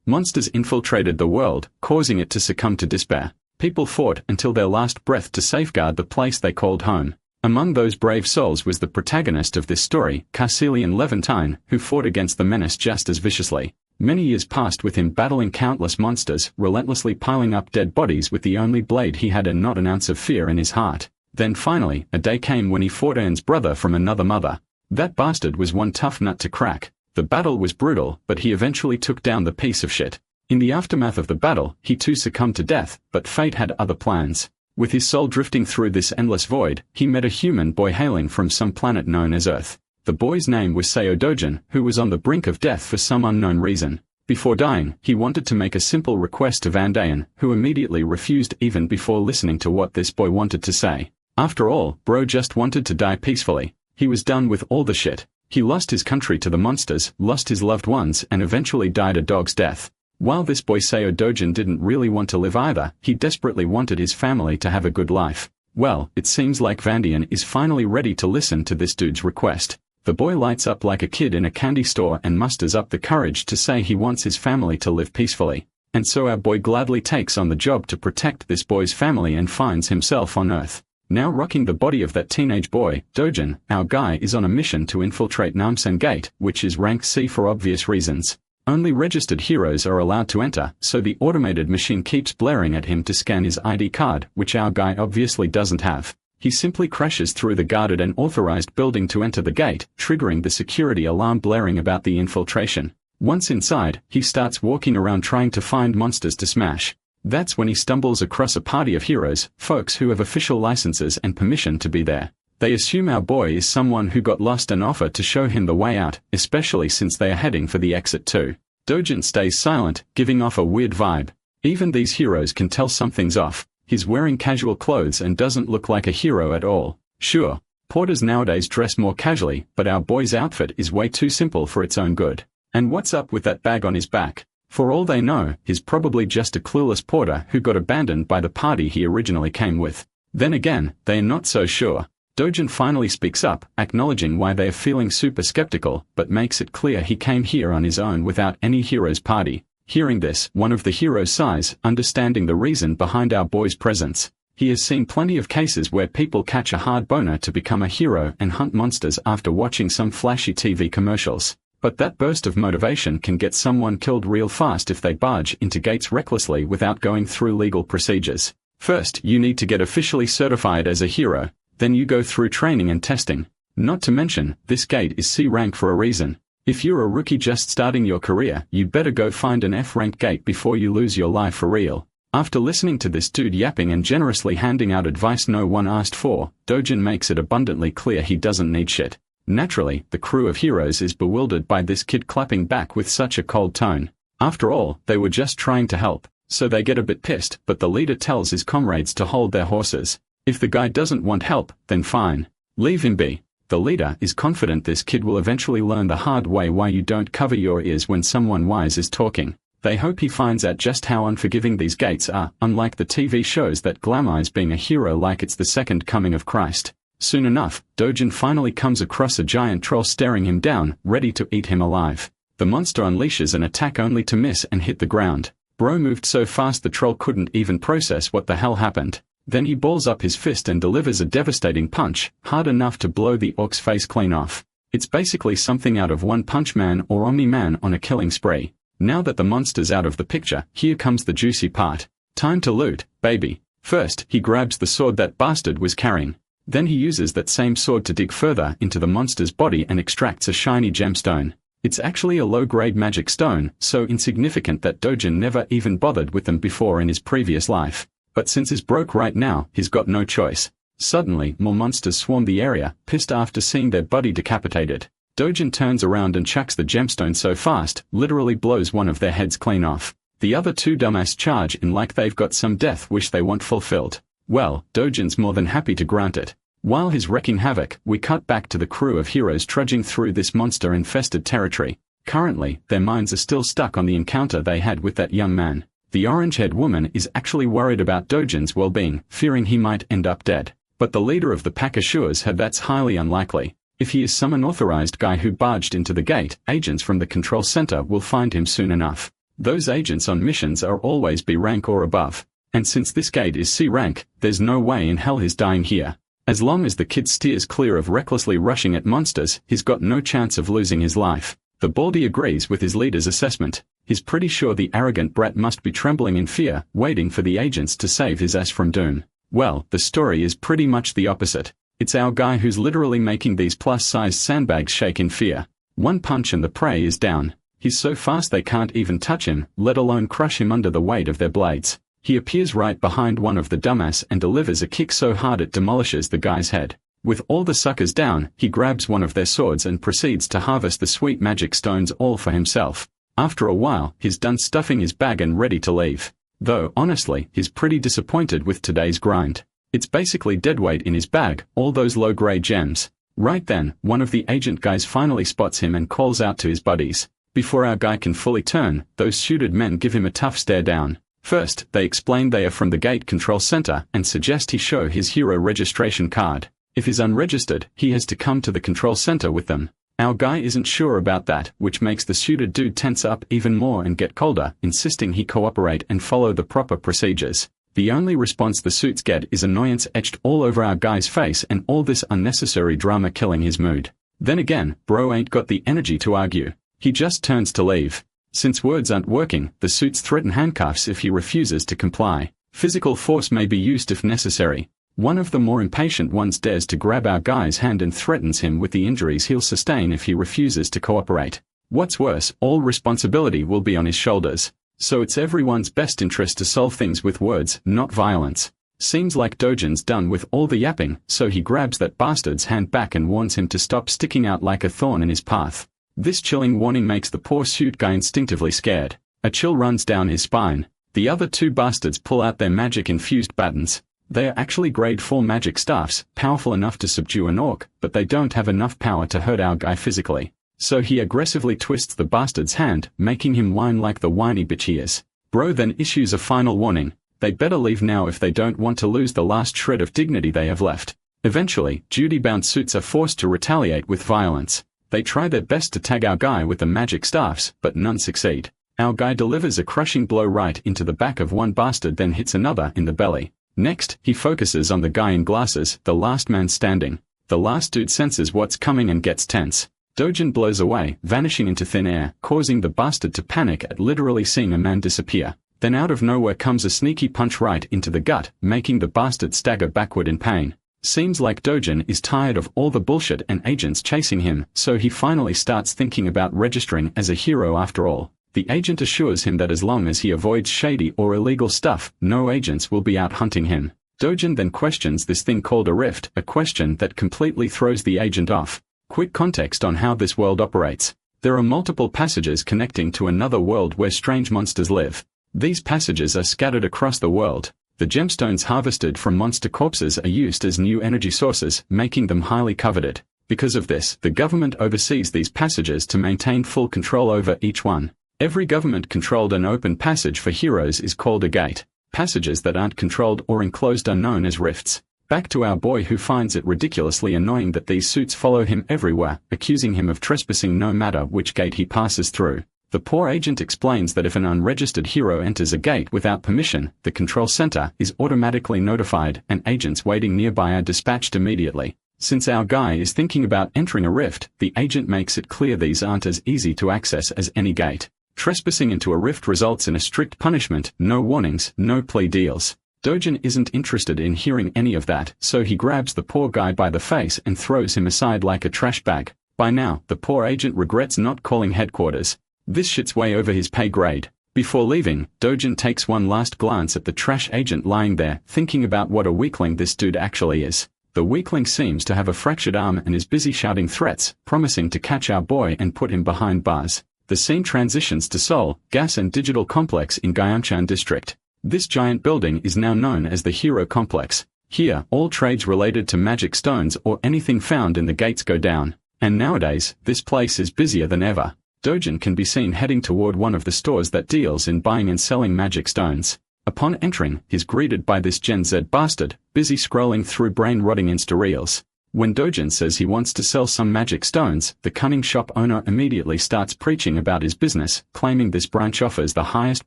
Monsters infiltrated the world, causing it to succumb to despair. People fought until their last breath to safeguard the place they called home. Among those brave souls was the protagonist of this story, Carcelian Levantine, who fought against the menace just as viciously. Many years passed with him battling countless monsters, relentlessly piling up dead bodies with the only blade he had and not an ounce of fear in his heart. Then finally, a day came when he fought Ern's brother from another mother. That bastard was one tough nut to crack. The battle was brutal, but he eventually took down the piece of shit. In the aftermath of the battle, he too succumbed to death, but fate had other plans. With his soul drifting through this endless void, he met a human boy hailing from some planet known as Earth. The boy's name was Seo Dojin, who was on the brink of death for some unknown reason. Before dying, he wanted to make a simple request to Van Dayen, who immediately refused even before listening to what this boy wanted to say. After all, bro just wanted to die peacefully. He was done with all the shit. He lost his country to the monsters, lost his loved ones, and eventually died a dog's death. While this boy Seo Dojin didn't really want to live either, he desperately wanted his family to have a good life. Well, it seems like Van Dayen is finally ready to listen to this dude's request. The boy lights up like a kid in a candy store and musters up the courage to say he wants his family to live peacefully. And so our boy gladly takes on the job to protect this boy's family and finds himself on Earth. Now rocking the body of that teenage boy, Dojin, our guy is on a mission to infiltrate Namsen Gate, which is rank C for obvious reasons. Only registered heroes are allowed to enter, so the automated machine keeps blaring at him to scan his ID card, which our guy obviously doesn't have. He simply crashes through the guarded and authorized building to enter the gate, triggering the security alarm blaring about the infiltration. Once inside, he starts walking around trying to find monsters to smash. That's when he stumbles across a party of heroes, folks who have official licenses and permission to be there. They assume our boy is someone who got lost and offer to show him the way out, especially since they are heading for the exit too. Dojin stays silent, giving off a weird vibe. Even these heroes can tell something's off. He's wearing casual clothes and doesn't look like a hero at all. Sure, porters nowadays dress more casually, but our boy's outfit is way too simple for its own good. And what's up with that bag on his back? For all they know, he's probably just a clueless porter who got abandoned by the party he originally came with. Then again, they are not so sure. Dojin finally speaks up, acknowledging why they are feeling super skeptical, but makes it clear he came here on his own without any hero's party. Hearing this, one of the heroes sighs, understanding the reason behind our boy's presence. He has seen plenty of cases where people catch a hard boner to become a hero and hunt monsters after watching some flashy TV commercials. But that burst of motivation can get someone killed real fast if they barge into gates recklessly without going through legal procedures. First, you need to get officially certified as a hero. Then you go through training and testing. Not to mention, this gate is C rank for a reason. If you're a rookie just starting your career, you'd better go find an F rank gate before you lose your life for real. After listening to this dude yapping and generously handing out advice no one asked for, Dojin makes it abundantly clear he doesn't need shit. Naturally, the crew of heroes is bewildered by this kid clapping back with such a cold tone. After all, they were just trying to help. So they get a bit pissed, but the leader tells his comrades to hold their horses. If the guy doesn't want help, then fine. Leave him be. The leader is confident this kid will eventually learn the hard way why you don't cover your ears when someone wise is talking. They hope he finds out just how unforgiving these gates are, unlike the TV shows that glamorize being a hero like it's the second coming of Christ. Soon enough, Dojin finally comes across a giant troll staring him down, ready to eat him alive. The monster unleashes an attack only to miss and hit the ground. Bro moved so fast the troll couldn't even process what the hell happened. Then he balls up his fist and delivers a devastating punch, hard enough to blow the orc's face clean off. It's basically something out of One Punch Man or Omni-Man on a killing spree. Now that the monster's out of the picture, here comes the juicy part. Time to loot, baby. First, he grabs the sword that bastard was carrying. Then he uses that same sword to dig further into the monster's body and extracts a shiny gemstone. It's actually a low-grade magic stone, so insignificant that Dojin never even bothered with them before in his previous life. But since he's broke right now, he's got no choice. Suddenly, more monsters swarm the area, pissed after seeing their buddy decapitated. Dojin turns around and chucks the gemstone so fast, literally blows one of their heads clean off. The other two dumbass charge in like they've got some death wish they want fulfilled. Well, Dojin's more than happy to grant it. While he's wreaking havoc, we cut back to the crew of heroes trudging through this monster-infested territory. Currently, their minds are still stuck on the encounter they had with that young man. The orange-haired woman is actually worried about Dojin's well-being, fearing he might end up dead. But the leader of the pack assures her that's highly unlikely. If he is some unauthorized guy who barged into the gate, agents from the control center will find him soon enough. Those agents on missions are always B rank or above. And since this gate is C rank, there's no way in hell he's dying here. As long as the kid steers clear of recklessly rushing at monsters, he's got no chance of losing his life. The baldy agrees with his leader's assessment. He's pretty sure the arrogant brat must be trembling in fear, waiting for the agents to save his ass from doom. Well, the story is pretty much the opposite. It's our guy who's literally making these plus-sized sandbags shake in fear. One punch and the prey is down. He's so fast they can't even touch him, let alone crush him under the weight of their blades. He appears right behind one of the dumbass and delivers a kick so hard it demolishes the guy's head. With all the suckers down, he grabs one of their swords and proceeds to harvest the sweet magic stones all for himself. After a while, he's done stuffing his bag and ready to leave. Though, honestly, he's pretty disappointed with today's grind. It's basically deadweight in his bag, all those low-grade gems. Right then, one of the agent guys finally spots him and calls out to his buddies. Before our guy can fully turn, those suited men give him a tough stare down. First, they explain they are from the gate control center and suggest he show his hero registration card. If he's unregistered, he has to come to the control center with them. Our guy isn't sure about that, which makes the suited dude tense up even more and get colder, insisting he cooperate and follow the proper procedures. The only response the suits get is annoyance etched all over our guy's face and all this unnecessary drama killing his mood. Then again, bro ain't got the energy to argue. He just turns to leave. Since words aren't working, the suits threaten handcuffs if he refuses to comply. Physical force may be used if necessary. One of the more impatient ones dares to grab our guy's hand and threatens him with the injuries he'll sustain if he refuses to cooperate. What's worse, all responsibility will be on his shoulders. So it's everyone's best interest to solve things with words, not violence. Seems like Dojin's done with all the yapping, so he grabs that bastard's hand back and warns him to stop sticking out like a thorn in his path. This chilling warning makes the poor suit guy instinctively scared. A chill runs down his spine. The other two bastards pull out their magic-infused batons. They are actually grade 4 magic staffs, powerful enough to subdue an orc, but they don't have enough power to hurt our guy physically. So he aggressively twists the bastard's hand, making him whine like the whiny bitch he is. Bro then issues a final warning. They better leave now if they don't want to lose the last shred of dignity they have left. Eventually, duty-bound suits are forced to retaliate with violence. They try their best to tag our guy with the magic staffs, but none succeed. Our guy delivers a crushing blow right into the back of one bastard, then hits another in the belly. Next, he focuses on the guy in glasses, the last man standing. The last dude senses what's coming and gets tense. Dojin blows away, vanishing into thin air, causing the bastard to panic at literally seeing a man disappear. Then out of nowhere comes a sneaky punch right into the gut, making the bastard stagger backward in pain. Seems like Dojin is tired of all the bullshit and agents chasing him, so he finally starts thinking about registering as a hero after all. The agent assures him that as long as he avoids shady or illegal stuff, no agents will be out hunting him. Dojin then questions this thing called a rift, a question that completely throws the agent off. Quick context on how this world operates. There are multiple passages connecting to another world where strange monsters live. These passages are scattered across the world. The gemstones harvested from monster corpses are used as new energy sources, making them highly coveted. Because of this, the government oversees these passages to maintain full control over each one. Every government-controlled and open passage for heroes is called a gate. Passages that aren't controlled or enclosed are known as rifts. Back to our boy who finds it ridiculously annoying that these suits follow him everywhere, accusing him of trespassing no matter which gate he passes through. The poor agent explains that if an unregistered hero enters a gate without permission, the control center is automatically notified and agents waiting nearby are dispatched immediately. Since our guy is thinking about entering a rift, the agent makes it clear these aren't as easy to access as any gate. Trespassing into a rift results in a strict punishment, no warnings, no plea deals. Dojin isn't interested in hearing any of that, so he grabs the poor guy by the face and throws him aside like a trash bag. By now, the poor agent regrets not calling headquarters. This shit's way over his pay grade. Before leaving, Dojin takes one last glance at the trash agent lying there, thinking about what a weakling this dude actually is. The weakling seems to have a fractured arm and is busy shouting threats, promising to catch our boy and put him behind bars. The scene transitions to Seoul, Gas and Digital Complex in Gyeongchang District. This giant building is now known as the Hero Complex. Here, all trades related to magic stones or anything found in the gates go down. And nowadays, this place is busier than ever. Dojin can be seen heading toward one of the stores that deals in buying and selling magic stones. Upon entering, he's greeted by this Gen Z bastard, busy scrolling through brain-rotting Insta reels. When Dojin says he wants to sell some magic stones, the cunning shop owner immediately starts preaching about his business, claiming this branch offers the highest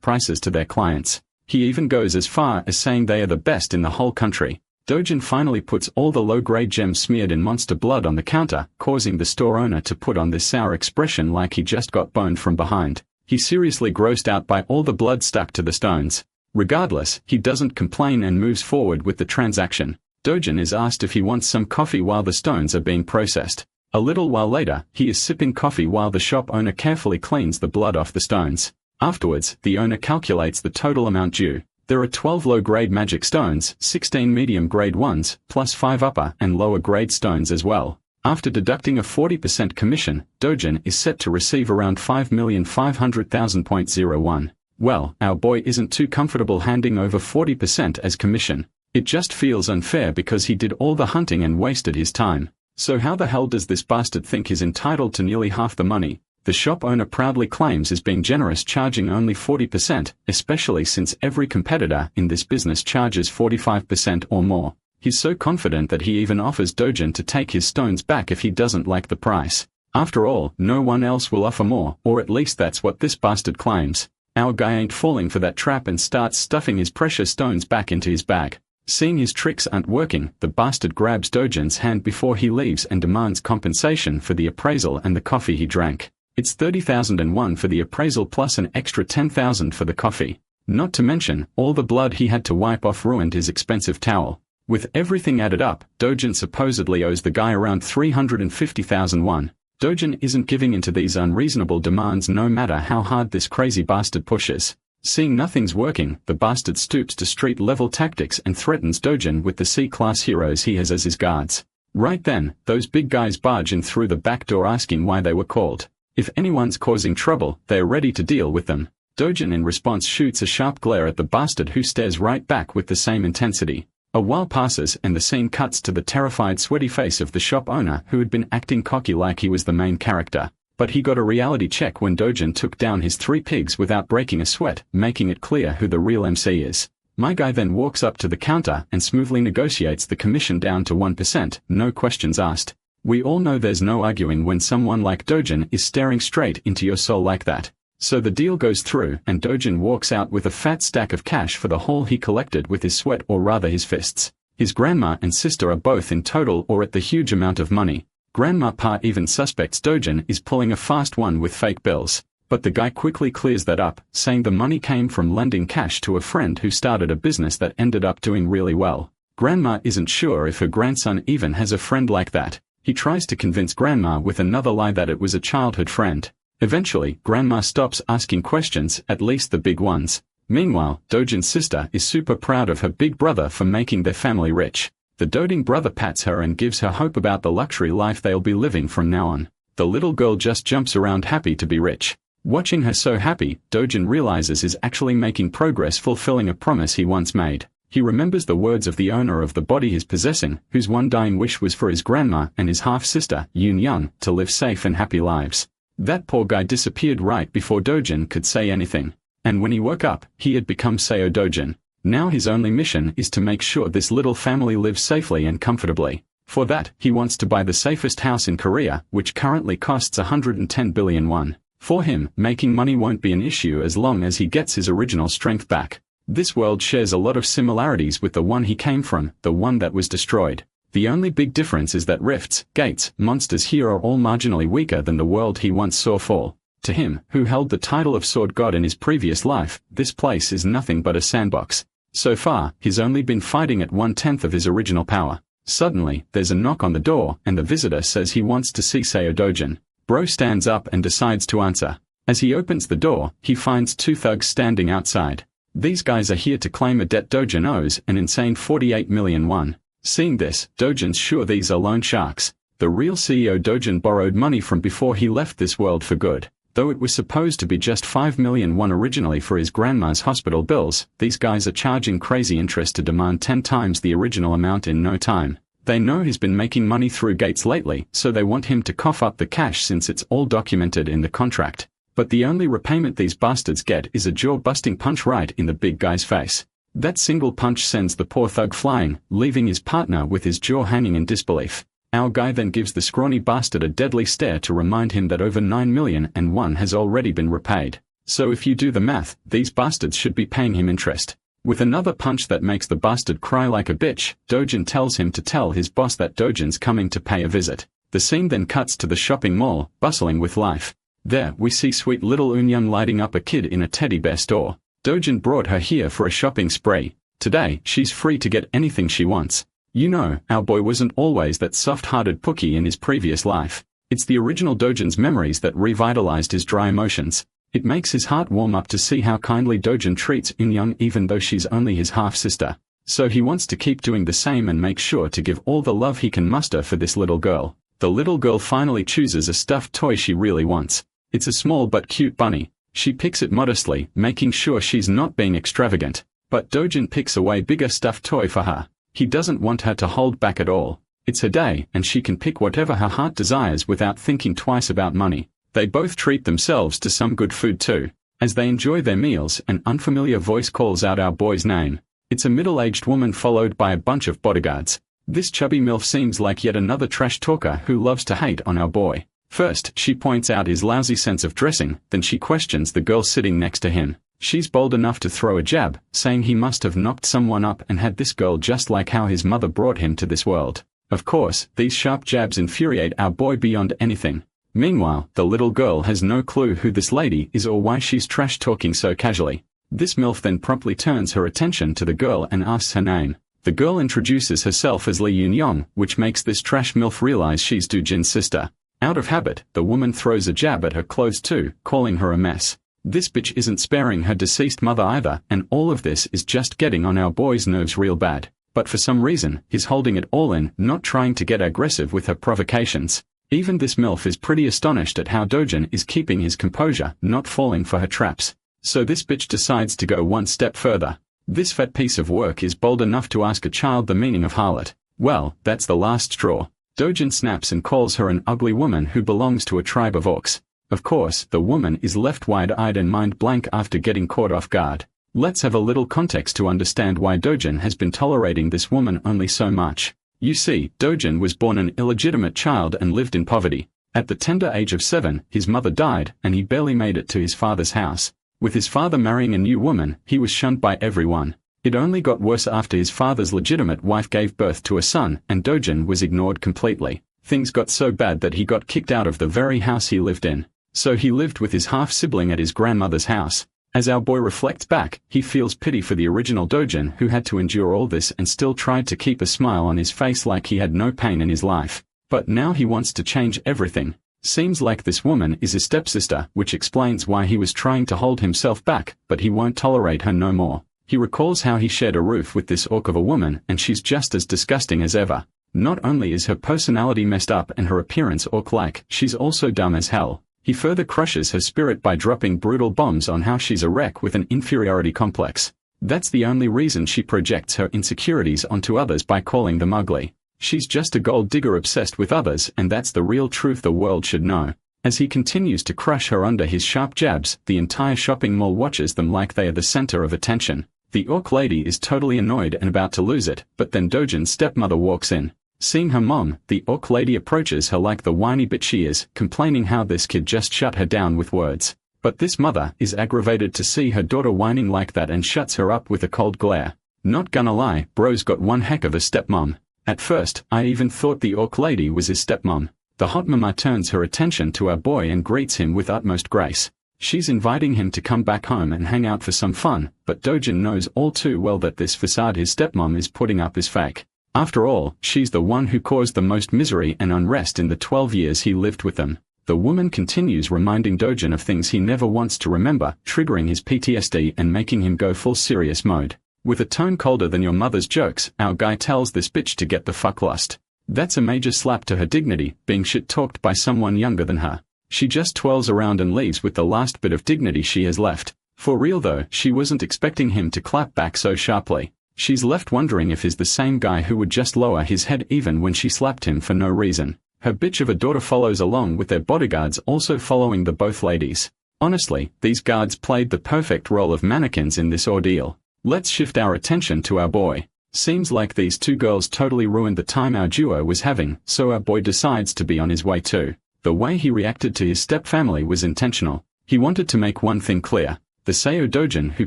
prices to their clients. He even goes as far as saying they are the best in the whole country. Dojin finally puts all the low-grade gems smeared in monster blood on the counter, causing the store owner to put on this sour expression like he just got boned from behind. He's seriously grossed out by all the blood stuck to the stones. Regardless, he doesn't complain and moves forward with the transaction. Dojin is asked if he wants some coffee while the stones are being processed. A little while later, he is sipping coffee while the shop owner carefully cleans the blood off the stones. Afterwards, the owner calculates the total amount due. There are 12 low-grade magic stones, 16 medium-grade ones, plus 5 upper and lower-grade stones as well. After deducting a 40% commission, Dojin is set to receive around 5,500,000.01. Well, our boy isn't too comfortable handing over 40% as commission. It just feels unfair because he did all the hunting and wasted his time. So how the hell does this bastard think he's entitled to nearly half the money? The shop owner proudly claims is being generous, charging only 40%, especially since every competitor in this business charges 45% or more. He's so confident that he even offers Dojin to take his stones back if he doesn't like the price. After all, no one else will offer more, or at least that's what this bastard claims. Our guy ain't falling for that trap and starts stuffing his precious stones back into his bag. Seeing his tricks aren't working, the bastard grabs Dojin's hand before he leaves and demands compensation for the appraisal and the coffee he drank. It's 30,001 for the appraisal plus an extra 10,000 for the coffee. Not to mention, all the blood he had to wipe off ruined his expensive towel. With everything added up, Dojin supposedly owes the guy around 350,001. Dojin isn't giving in to these unreasonable demands no matter how hard this crazy bastard pushes. Seeing nothing's working, the bastard stoops to street-level tactics and threatens Dojin with the C-class heroes he has as his guards. Right then, those big guys barge in through the back door asking why they were called. If anyone's causing trouble, they are ready to deal with them. Dojin in response shoots a sharp glare at the bastard who stares right back with the same intensity. A while passes and the scene cuts to the terrified sweaty face of the shop owner who had been acting cocky like he was the main character. But he got a reality check when Dojin took down his 3 pigs without breaking a sweat, making it clear who the real MC is. My guy then walks up to the counter and smoothly negotiates the commission down to 1%, no questions asked. We all know there's no arguing when someone like Dojin is staring straight into your soul like that. So the deal goes through and Dojin walks out with a fat stack of cash for the haul he collected with his sweat, or rather his fists. His grandma and sister are both in total or at the huge amount of money. Grandma Pa even suspects Dojin is pulling a fast one with fake bills, but the guy quickly clears that up, saying the money came from lending cash to a friend who started a business that ended up doing really well. Grandma isn't sure if her grandson even has a friend like that. He tries to convince Grandma with another lie that it was a childhood friend. Eventually, Grandma stops asking questions, at least the big ones. Meanwhile, Dojin's sister is super proud of her big brother for making their family rich. The doting brother pats her and gives her hope about the luxury life they'll be living from now on. The little girl just jumps around happy to be rich. Watching her so happy, Dojin realizes is actually making progress fulfilling a promise he once made. He remembers the words of the owner of the body he's possessing, whose one dying wish was for his grandma and his half-sister, Yoon Young, to live safe and happy lives. That poor guy disappeared right before Dojin could say anything. And when he woke up, he had become Seo Dojin. Now his only mission is to make sure this little family lives safely and comfortably. For that, he wants to buy the safest house in Korea, which currently costs 110 billion won. For him, making money won't be an issue as long as he gets his original strength back. This world shares a lot of similarities with the one he came from, the one that was destroyed. The only big difference is that rifts, gates, monsters here are all marginally weaker than the world he once saw fall. To him, who held the title of Sword God in his previous life, this place is nothing but a sandbox. So far, he's only been fighting at 1/10 of his original power. Suddenly, there's a knock on the door, and the visitor says he wants to see Seo Dojin. Bro stands up and decides to answer. As he opens the door, he finds 2 thugs standing outside. These guys are here to claim a debt Dojin owes, an insane 48 million won. Seeing this, Dojin's sure these are loan sharks. The real CEO Dojin borrowed money from before he left this world for good. Though it was supposed to be just 5 million won originally for his grandma's hospital bills, these guys are charging crazy interest to demand 10 times the original amount in no time. They know he's been making money through gates lately, so they want him to cough up the cash since it's all documented in the contract. But the only repayment these bastards get is a jaw-busting punch right in the big guy's face. That single punch sends the poor thug flying, leaving his partner with his jaw hanging in disbelief. Our guy then gives the scrawny bastard a deadly stare to remind him that over 9,000,001 has already been repaid. So if you do the math, these bastards should be paying him interest. With another punch that makes the bastard cry like a bitch, Dojin tells him to tell his boss that Dojin's coming to pay a visit. The scene then cuts to the shopping mall, bustling with life. There, we see sweet little Eunyoung lighting up a kid in a teddy bear store. Dojin brought her here for a shopping spree. Today, she's free to get anything she wants. You know, our boy wasn't always that soft-hearted pookie in his previous life. It's the original Dojin's memories that revitalized his dry emotions. It makes his heart warm up to see how kindly Dojin treats Eunyoung even though she's only his half-sister. So he wants to keep doing the same and make sure to give all the love he can muster for this little girl. The little girl finally chooses a stuffed toy she really wants. It's a small but cute bunny. She picks it modestly, making sure she's not being extravagant. But Dojin picks a way bigger stuffed toy for her. He doesn't want her to hold back at all. It's her day, and she can pick whatever her heart desires without thinking twice about money. They both treat themselves to some good food too. As they enjoy their meals, an unfamiliar voice calls out our boy's name. It's a middle-aged woman followed by a bunch of bodyguards. This chubby MILF seems like yet another trash talker who loves to hate on our boy. First, she points out his lousy sense of dressing, then she questions the girl sitting next to him. She's bold enough to throw a jab, saying he must have knocked someone up and had this girl just like how his mother brought him to this world. Of course, these sharp jabs infuriate our boy beyond anything. Meanwhile, the little girl has no clue who this lady is or why she's trash-talking so casually. This MILF then promptly turns her attention to the girl and asks her name. The girl introduces herself as Lee Eunyoung, which makes this trash MILF realize she's Dojin's sister. Out of habit, the woman throws a jab at her clothes too, calling her a mess. This bitch isn't sparing her deceased mother either, and all of this is just getting on our boy's nerves real bad. But for some reason, he's holding it all in, not trying to get aggressive with her provocations. Even this MILF is pretty astonished at how Dojin is keeping his composure, not falling for her traps. So this bitch decides to go one step further. This fat piece of work is bold enough to ask a child the meaning of harlot. Well, that's the last straw. Dojin snaps and calls her an ugly woman who belongs to a tribe of orcs. Of course, the woman is left wide-eyed and mind-blank after getting caught off guard. Let's have a little context to understand why Dojin has been tolerating this woman only so much. You see, Dojin was born an illegitimate child and lived in poverty. At the tender age of 7, his mother died, and he barely made it to his father's house. With his father marrying a new woman, he was shunned by everyone. It only got worse after his father's legitimate wife gave birth to a son, and Dojin was ignored completely. Things got so bad that he got kicked out of the very house he lived in. So he lived with his half-sibling at his grandmother's house. As our boy reflects back, he feels pity for the original Dojin who had to endure all this and still tried to keep a smile on his face like he had no pain in his life. But now he wants to change everything. Seems like this woman is his stepsister, which explains why he was trying to hold himself back, but he won't tolerate her no more. He recalls how he shared a roof with this orc of a woman and she's just as disgusting as ever. Not only is her personality messed up and her appearance orc-like, she's also dumb as hell. He further crushes her spirit by dropping brutal bombs on how she's a wreck with an inferiority complex. That's the only reason she projects her insecurities onto others by calling them ugly. She's just a gold digger obsessed with others, and that's the real truth the world should know. As he continues to crush her under his sharp jabs, the entire shopping mall watches them like they are the center of attention. The orc lady is totally annoyed and about to lose it, but then Dojin's stepmother walks in. Seeing her mom, the orc lady approaches her like the whiny bitch she is, complaining how this kid just shut her down with words. But this mother is aggravated to see her daughter whining like that and shuts her up with a cold glare. Not gonna lie, bro's got one heck of a stepmom. At first, I even thought the orc lady was his stepmom. The hot mama turns her attention to our boy and greets him with utmost grace. She's inviting him to come back home and hang out for some fun, but Dojin knows all too well that this facade his stepmom is putting up is fake. After all, she's the one who caused the most misery and unrest in the 12 years he lived with them. The woman continues reminding Dojin of things he never wants to remember, triggering his PTSD and making him go full serious mode. With a tone colder than your mother's jokes, our guy tells this bitch to get the fuck lost. That's a major slap to her dignity, being shit-talked by someone younger than her. She just twirls around and leaves with the last bit of dignity she has left. For real though, she wasn't expecting him to clap back so sharply. She's left wondering if he's the same guy who would just lower his head even when she slapped him for no reason. Her bitch of a daughter follows along with their bodyguards also following the both ladies. Honestly, these guards played the perfect role of mannequins in this ordeal. Let's shift our attention to our boy. Seems like these two girls totally ruined the time our duo was having, so our boy decides to be on his way too. The way he reacted to his stepfamily was intentional. He wanted to make one thing clear. The Seo Dojin who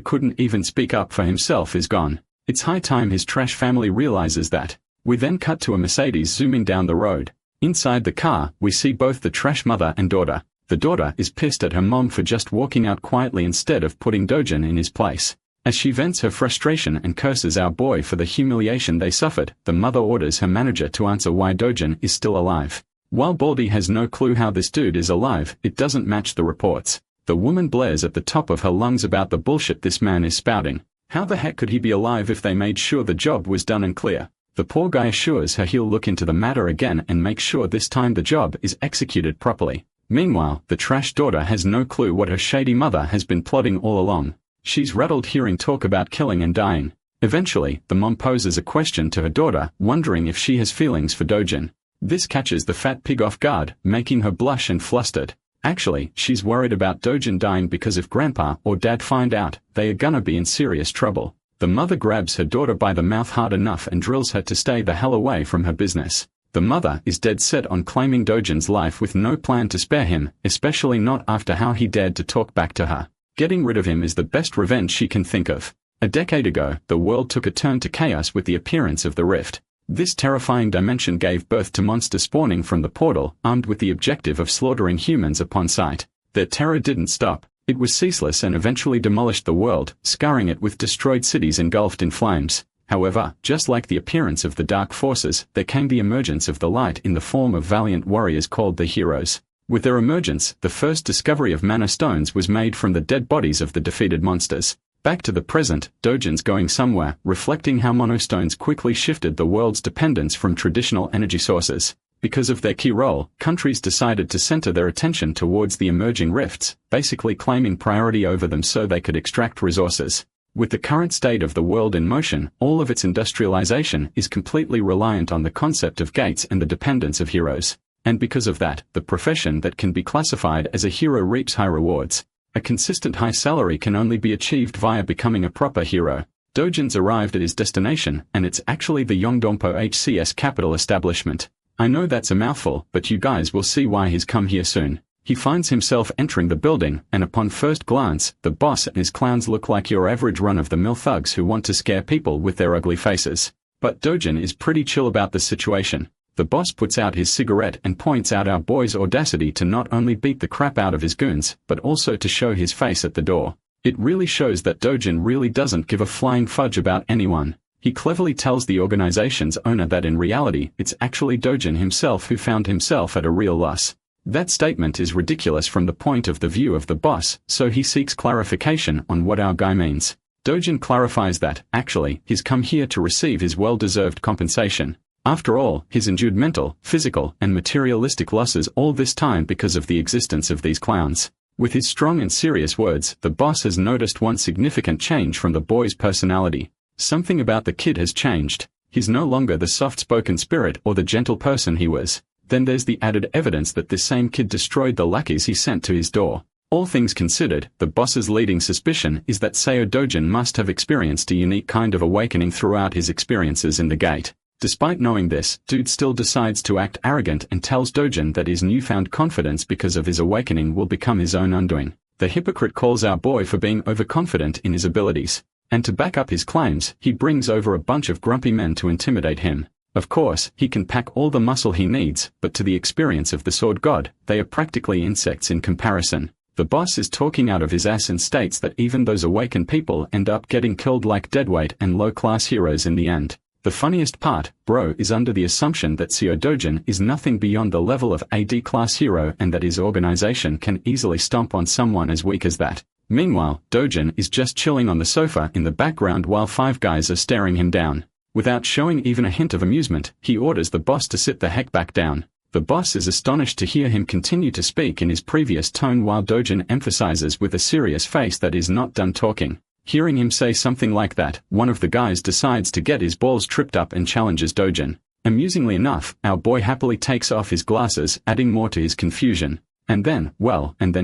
couldn't even speak up for himself is gone. It's high time his trash family realizes that. We then cut to a Mercedes zooming down the road. Inside the car, we see both the trash mother and daughter. The daughter is pissed at her mom for just walking out quietly instead of putting Dojin in his place. As she vents her frustration and curses our boy for the humiliation they suffered, the mother orders her manager to answer why Dojin is still alive. While Baldy has no clue how this dude is alive, it doesn't match the reports. The woman blares at the top of her lungs about the bullshit this man is spouting. How the heck could he be alive if they made sure the job was done and clear? The poor guy assures her he'll look into the matter again and make sure this time the job is executed properly. Meanwhile, the trash daughter has no clue what her shady mother has been plotting all along. She's rattled hearing talk about killing and dying. Eventually, the mom poses a question to her daughter, wondering if she has feelings for Dojin. This catches the fat pig off guard, making her blush and flustered. Actually, she's worried about Dojin dying because if grandpa or dad find out, they are gonna be in serious trouble. The mother grabs her daughter by the mouth hard enough and drills her to stay the hell away from her business. The mother is dead set on claiming Dojin's life with no plan to spare him, especially not after how he dared to talk back to her. Getting rid of him is the best revenge she can think of. A decade ago, the world took a turn to chaos with the appearance of the rift. This terrifying dimension gave birth to monsters spawning from the portal, armed with the objective of slaughtering humans upon sight. Their terror didn't stop. It was ceaseless and eventually demolished the world, scarring it with destroyed cities engulfed in flames. However, just like the appearance of the dark forces, there came the emergence of the light in the form of valiant warriors called the heroes. With their emergence, the first discovery of mana stones was made from the dead bodies of the defeated monsters. Back to the present, Dojin's going somewhere, reflecting how monostones quickly shifted the world's dependence from traditional energy sources. Because of their key role, countries decided to center their attention towards the emerging rifts, basically claiming priority over them so they could extract resources. With the current state of the world in motion, all of its industrialization is completely reliant on the concept of gates and the dependence of heroes. And because of that, the profession that can be classified as a hero reaps high rewards. A consistent high salary can only be achieved via becoming a proper hero. Dojin's arrived at his destination, and it's actually the Yongdongpo HCS capital establishment. I know that's a mouthful, but you guys will see why he's come here soon. He finds himself entering the building, and upon first glance, the boss and his clowns look like your average run-of-the-mill thugs who want to scare people with their ugly faces. But Dojin is pretty chill about the situation. The boss puts out his cigarette and points out our boy's audacity to not only beat the crap out of his goons, but also to show his face at the door. It really shows that Dojin really doesn't give a flying fudge about anyone. He cleverly tells the organization's owner that in reality, it's actually Dojin himself who found himself at a real loss. That statement is ridiculous from the point of the view of the boss, so he seeks clarification on what our guy means. Dojin clarifies that, actually, he's come here to receive his well-deserved compensation. After all, he's endured mental, physical, and materialistic losses all this time because of the existence of these clowns. With his strong and serious words, the boss has noticed one significant change from the boy's personality. Something about the kid has changed. He's no longer the soft-spoken spirit or the gentle person he was. Then there's the added evidence that this same kid destroyed the lackeys he sent to his door. All things considered, the boss's leading suspicion is that Seo Dojin must have experienced a unique kind of awakening throughout his experiences in the gate. Despite knowing this, dude still decides to act arrogant and tells Dojin that his newfound confidence because of his awakening will become his own undoing. The hypocrite calls our boy for being overconfident in his abilities. And to back up his claims, he brings over a bunch of grumpy men to intimidate him. Of course, he can pack all the muscle he needs, but to the experience of the sword god, they are practically insects in comparison. The boss is talking out of his ass and states that even those awakened people end up getting killed like deadweight and low-class heroes in the end. The funniest part, bro is under the assumption that Seo Dojin is nothing beyond the level of a D-class hero and that his organization can easily stomp on someone as weak as that. Meanwhile, Dojin is just chilling on the sofa in the background while five guys are staring him down. Without showing even a hint of amusement, he orders the boss to sit the heck back down. The boss is astonished to hear him continue to speak in his previous tone while Dojin emphasizes with a serious face that he's not done talking. Hearing him say something like that, one of the guys decides to get his balls tripped up and challenges Dojin. Amusingly enough, our boy happily takes off his glasses, adding more to his confusion. And then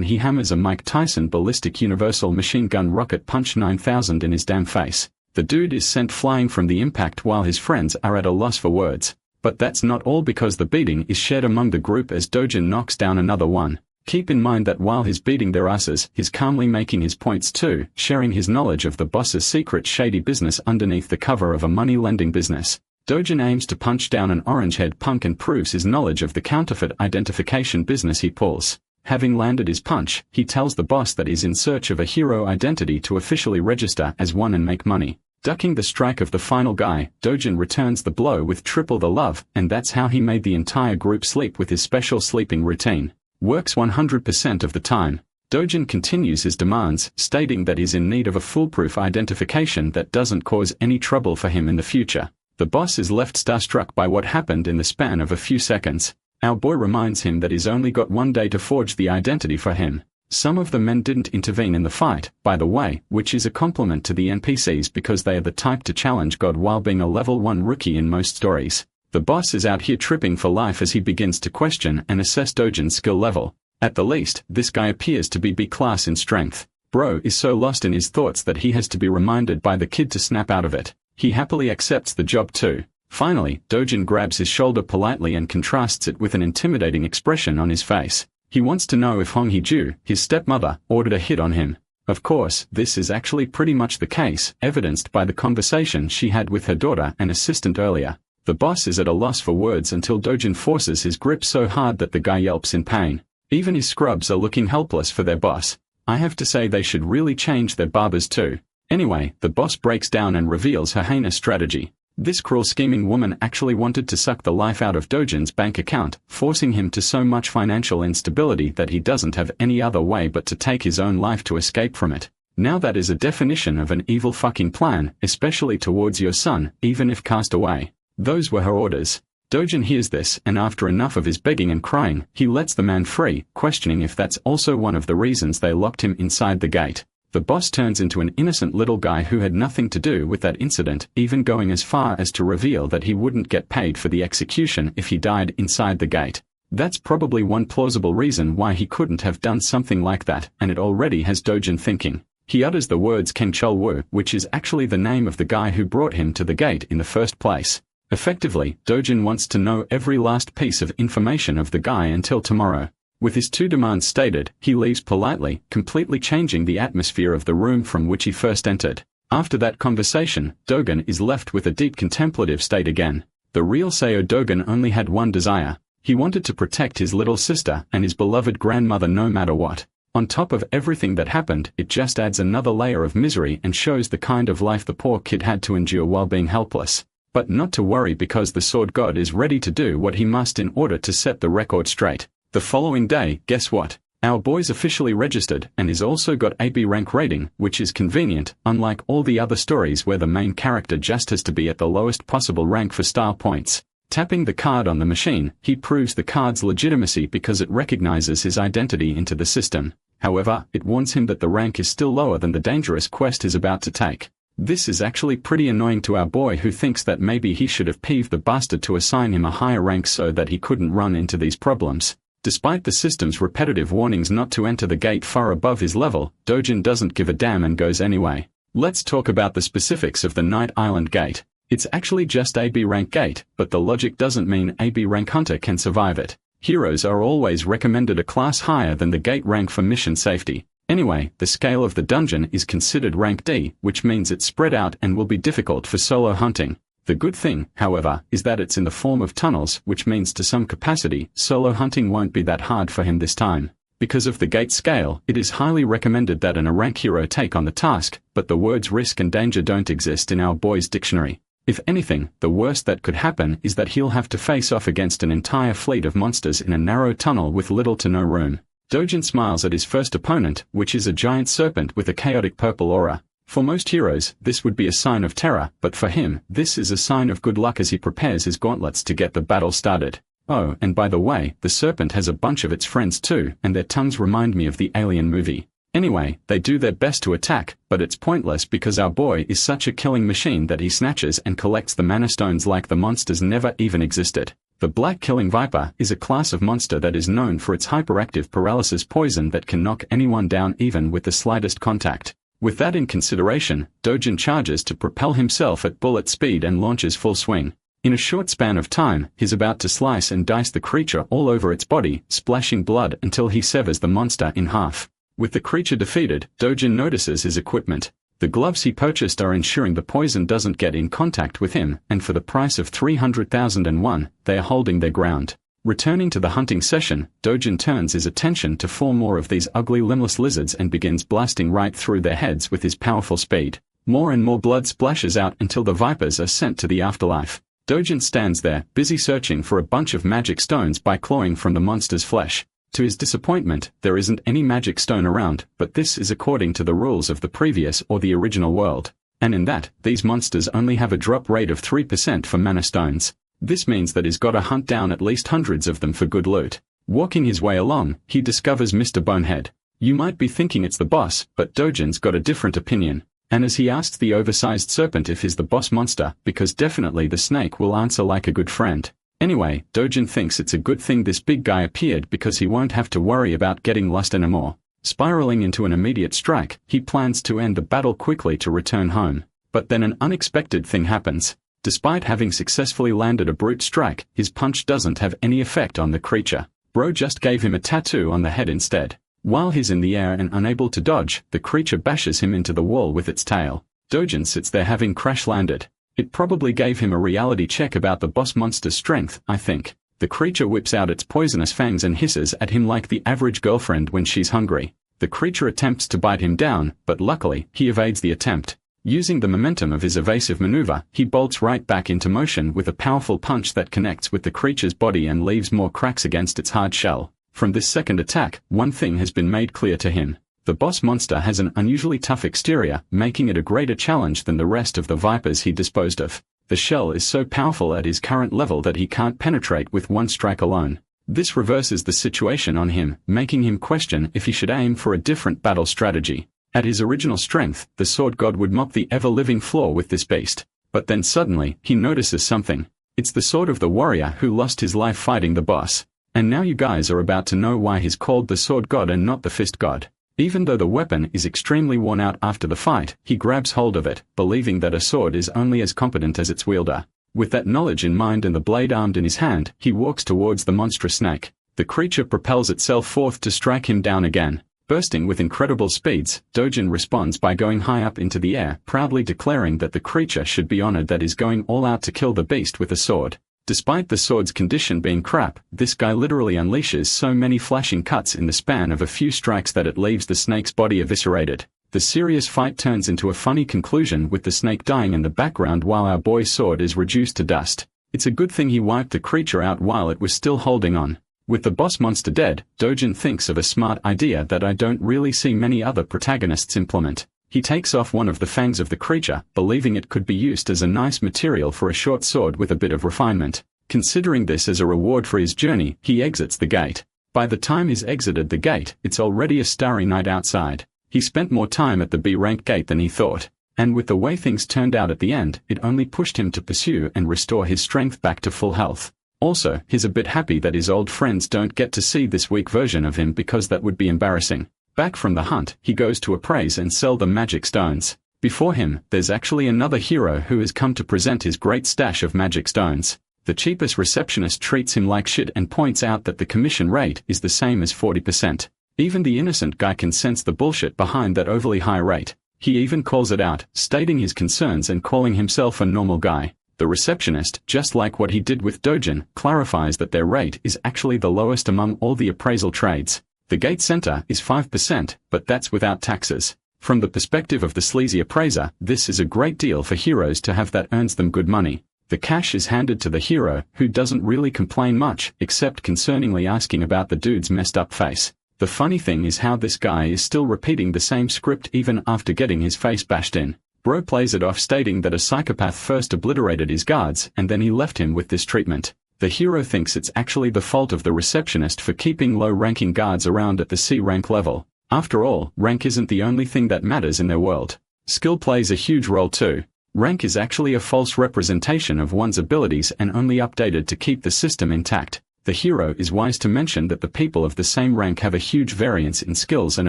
he hammers a Mike Tyson ballistic universal machine gun rocket punch 9000 in his damn face. The dude is sent flying from the impact while his friends are at a loss for words. But that's not all, because the beating is shared among the group as Dojin knocks down another one. Keep in mind that while he's beating their asses, he's calmly making his points too, sharing his knowledge of the boss's secret shady business underneath the cover of a money-lending business. Dojin aims to punch down an orange-haired punk and proves his knowledge of the counterfeit identification business he pulls. Having landed his punch, he tells the boss that he's in search of a hero identity to officially register as one and make money. Ducking the strike of the final guy, Dojin returns the blow with triple the love, and that's how he made the entire group sleep with his special sleeping routine. Works 100% of the time. Dojin continues his demands, stating that he's in need of a foolproof identification that doesn't cause any trouble for him in the future. The boss is left starstruck by what happened in the span of a few seconds. Our boy reminds him that he's only got one day to forge the identity for him. Some of the men didn't intervene in the fight, by the way, which is a compliment to the NPCs because they are the type to challenge God while being a level 1 rookie in most stories. The boss is out here tripping for life as he begins to question and assess Dojin's skill level. At the least, this guy appears to be B-class in strength. Bro is so lost in his thoughts that he has to be reminded by the kid to snap out of it. He happily accepts the job too. Finally, Dojin grabs his shoulder politely and contrasts it with an intimidating expression on his face. He wants to know if Hong Hee-ju, his stepmother, ordered a hit on him. Of course, this is actually pretty much the case, evidenced by the conversation she had with her daughter and assistant earlier. The boss is at a loss for words until Dojin forces his grip so hard that the guy yelps in pain. Even his scrubs are looking helpless for their boss. I have to say they should really change their barbers too. Anyway, the boss breaks down and reveals her heinous strategy. This cruel scheming woman actually wanted to suck the life out of Dojin's bank account, forcing him to so much financial instability that he doesn't have any other way but to take his own life to escape from it. Now that is a definition of an evil fucking plan, especially towards your son, even if cast away. Those were her orders. Dojin hears this, and after enough of his begging and crying, he lets the man free, questioning if that's also one of the reasons they locked him inside the gate. The boss turns into an innocent little guy who had nothing to do with that incident, even going as far as to reveal that he wouldn't get paid for the execution if he died inside the gate. That's probably one plausible reason why he couldn't have done something like that, and it already has Dojin thinking. He utters the words Keng Chul-woo, which is actually the name of the guy who brought him to the gate in the first place. Effectively, Dojin wants to know every last piece of information of the guy until tomorrow. With his two demands stated, he leaves politely, completely changing the atmosphere of the room from which he first entered. After that conversation, Dogen is left with a deep contemplative state again. The real Seo Dogen only had one desire. He wanted to protect his little sister and his beloved grandmother no matter what. On top of everything that happened, it just adds another layer of misery and shows the kind of life the poor kid had to endure while being helpless. But not to worry, because the sword god is ready to do what he must in order to set the record straight. The following day, guess what? Our boy's officially registered and is also got AB rank rating, which is convenient, unlike all the other stories where the main character just has to be at the lowest possible rank for style points. Tapping the card on the machine, he proves the card's legitimacy because it recognizes his identity into the system. However, it warns him that the rank is still lower than the dangerous quest is about to take. This is actually pretty annoying to our boy, who thinks that maybe he should have peeved the bastard to assign him a higher rank so that he couldn't run into these problems. Despite the system's repetitive warnings not to enter the gate far above his level, Dojin doesn't give a damn and goes anyway. Let's talk about the specifics of the Night Island gate. It's actually just AB rank gate, but the logic doesn't mean AB rank hunter can survive it. Heroes are always recommended a class higher than the gate rank for mission safety. Anyway, the scale of the dungeon is considered rank D, which means it's spread out and will be difficult for solo hunting. The good thing, however, is that it's in the form of tunnels, which means to some capacity, solo hunting won't be that hard for him this time. Because of the gate scale, it is highly recommended that a rank hero take on the task, but the words risk and danger don't exist in our boy's dictionary. If anything, the worst that could happen is that he'll have to face off against an entire fleet of monsters in a narrow tunnel with little to no room. Dojin smiles at his first opponent, which is a giant serpent with a chaotic purple aura. For most heroes, this would be a sign of terror, but for him, this is a sign of good luck as he prepares his gauntlets to get the battle started. Oh, and by the way, the serpent has a bunch of its friends too, and their tongues remind me of the Alien movie. Anyway, they do their best to attack, but it's pointless because our boy is such a killing machine that he snatches and collects the mana stones like the monsters never even existed. The Black Killing Viper is a class of monster that is known for its hyperactive paralysis poison that can knock anyone down even with the slightest contact. With that in consideration, Dojin charges to propel himself at bullet speed and launches full swing. In a short span of time, he's about to slice and dice the creature all over its body, splashing blood until he severs the monster in half. With the creature defeated, Dojin notices his equipment. The gloves he purchased are ensuring the poison doesn't get in contact with him, and for the price of 300,001, they are holding their ground. Returning to the hunting session, Dojin turns his attention to 4 more of these ugly limbless lizards and begins blasting right through their heads with his powerful speed. More and more blood splashes out until the vipers are sent to the afterlife. Dojin stands there, busy searching for a bunch of magic stones by clawing from the monster's flesh. To his disappointment, there isn't any magic stone around, but this is according to the rules of the previous or the original world. And in that, these monsters only have a drop rate of 3% for mana stones. This means that he's gotta hunt down at least hundreds of them for good loot. Walking his way along, he discovers Mr. Bonehead. You might be thinking it's the boss, but Dojin's got a different opinion. And as he asks the oversized serpent if he's the boss monster, because definitely the snake will answer like a good friend. Anyway, Dojin thinks it's a good thing this big guy appeared because he won't have to worry about getting lost anymore. Spiraling into an immediate strike, he plans to end the battle quickly to return home. But then an unexpected thing happens. Despite having successfully landed a brute strike, his punch doesn't have any effect on the creature. Bro just gave him a tattoo on the head instead. While he's in the air and unable to dodge, the creature bashes him into the wall with its tail. Dojin sits there having crash-landed. It probably gave him a reality check about the boss monster's strength, I think. The creature whips out its poisonous fangs and hisses at him like the average girlfriend when she's hungry. The creature attempts to bite him down, but luckily, he evades the attempt. Using the momentum of his evasive maneuver, he bolts right back into motion with a powerful punch that connects with the creature's body and leaves more cracks against its hard shell. From this second attack, one thing has been made clear to him. The boss monster has an unusually tough exterior, making it a greater challenge than the rest of the vipers he disposed of. The shell is so powerful at his current level that he can't penetrate with one strike alone. This reverses the situation on him, making him question if he should aim for a different battle strategy. At his original strength, the sword god would mop the ever-living floor with this beast. But then suddenly, he notices something. It's the sword of the warrior who lost his life fighting the boss. And now you guys are about to know why he's called the sword god and not the fist god. Even though the weapon is extremely worn out after the fight, he grabs hold of it, believing that a sword is only as competent as its wielder. With that knowledge in mind and the blade armed in his hand, he walks towards the monstrous snake. The creature propels itself forth to strike him down again. Bursting with incredible speeds, Dojin responds by going high up into the air, proudly declaring that the creature should be honored that is going all out to kill the beast with a sword. Despite the sword's condition being crap, this guy literally unleashes so many flashing cuts in the span of a few strikes that it leaves the snake's body eviscerated. The serious fight turns into a funny conclusion with the snake dying in the background while our boy's sword is reduced to dust. It's a good thing he wiped the creature out while it was still holding on. With the boss monster dead, Dojin thinks of a smart idea that I don't really see many other protagonists implement. He takes off one of the fangs of the creature, believing it could be used as a nice material for a short sword with a bit of refinement. Considering this as a reward for his journey, he exits the gate. By the time he's exited the gate, it's already a starry night outside. He spent more time at the B-rank gate than he thought. And with the way things turned out at the end, it only pushed him to pursue and restore his strength back to full health. Also, he's a bit happy that his old friends don't get to see this weak version of him because that would be embarrassing. Back from the hunt, he goes to appraise and sell the magic stones. Before him, there's actually another hero who has come to present his great stash of magic stones. The cheapest receptionist treats him like shit and points out that the commission rate is the same as 40%. Even the innocent guy can sense the bullshit behind that overly high rate. He even calls it out, stating his concerns and calling himself a normal guy. The receptionist, just like what he did with Dojin, clarifies that their rate is actually the lowest among all the appraisal trades. The gate center is 5%, but that's without taxes. From the perspective of the sleazy appraiser, this is a great deal for heroes to have that earns them good money. The cash is handed to the hero, who doesn't really complain much, except concerningly asking about the dude's messed up face. The funny thing is how this guy is still repeating the same script even after getting his face bashed in. Bro plays it off stating that a psychopath first obliterated his guards and then he left him with this treatment. The hero thinks it's actually the fault of the receptionist for keeping low-ranking guards around at the C-rank level. After all, rank isn't the only thing that matters in their world. Skill plays a huge role too. Rank is actually a false representation of one's abilities and only updated to keep the system intact. The hero is wise to mention that the people of the same rank have a huge variance in skills and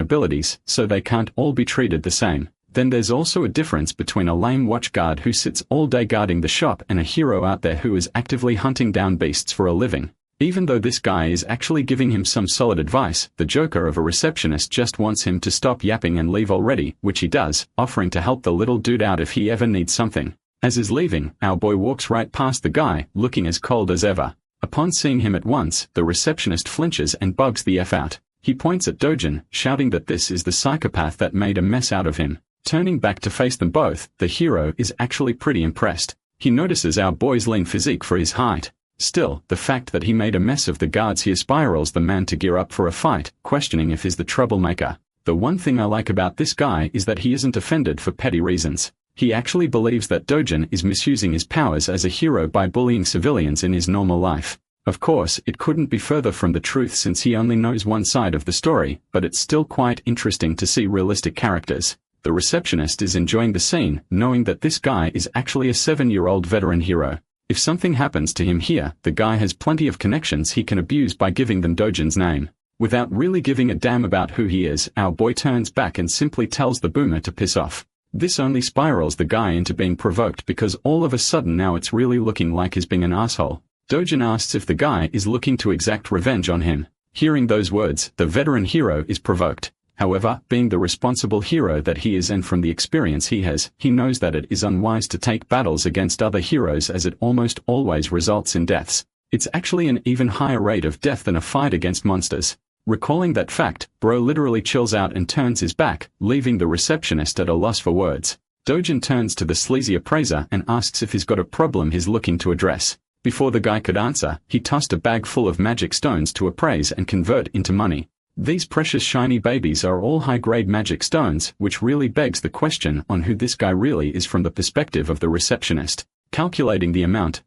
abilities, so they can't all be treated the same. Then there's also a difference between a lame watch guard who sits all day guarding the shop and a hero out there who is actively hunting down beasts for a living. Even though this guy is actually giving him some solid advice, the joker of a receptionist just wants him to stop yapping and leave already, which he does, offering to help the little dude out if he ever needs something. As is leaving, our boy walks right past the guy, looking as cold as ever. Upon seeing him at once, the receptionist flinches and bugs the F out. He points at Dojin, shouting that this is the psychopath that made a mess out of him. Turning back to face them both, the hero is actually pretty impressed. He notices our boy's lean physique for his height. Still, the fact that he made a mess of the guards here spirals the man to gear up for a fight, questioning if he's the troublemaker. The one thing I like about this guy is that he isn't offended for petty reasons. He actually believes that Dojin is misusing his powers as a hero by bullying civilians in his normal life. Of course, it couldn't be further from the truth since he only knows one side of the story, but it's still quite interesting to see realistic characters. The receptionist is enjoying the scene, knowing that this guy is actually a 7-year-old veteran hero. If something happens to him here, the guy has plenty of connections he can abuse by giving them Dojin's name. Without really giving a damn about who he is, our boy turns back and simply tells the boomer to piss off. This only spirals the guy into being provoked because all of a sudden now it's really looking like he's being an asshole. Dojin asks if the guy is looking to exact revenge on him. Hearing those words, the veteran hero is provoked. However, being the responsible hero that he is and from the experience he has, he knows that it is unwise to take battles against other heroes as it almost always results in deaths. It's actually an even higher rate of death than a fight against monsters. Recalling that fact, bro literally chills out and turns his back, leaving the receptionist at a loss for words. Dojin turns to the sleazy appraiser and asks if he's got a problem he's looking to address. Before the guy could answer, he tossed a bag full of magic stones to appraise and convert into money. These precious shiny babies are all high-grade magic stones, which really begs the question on who this guy really is from the perspective of the receptionist. Calculating the amount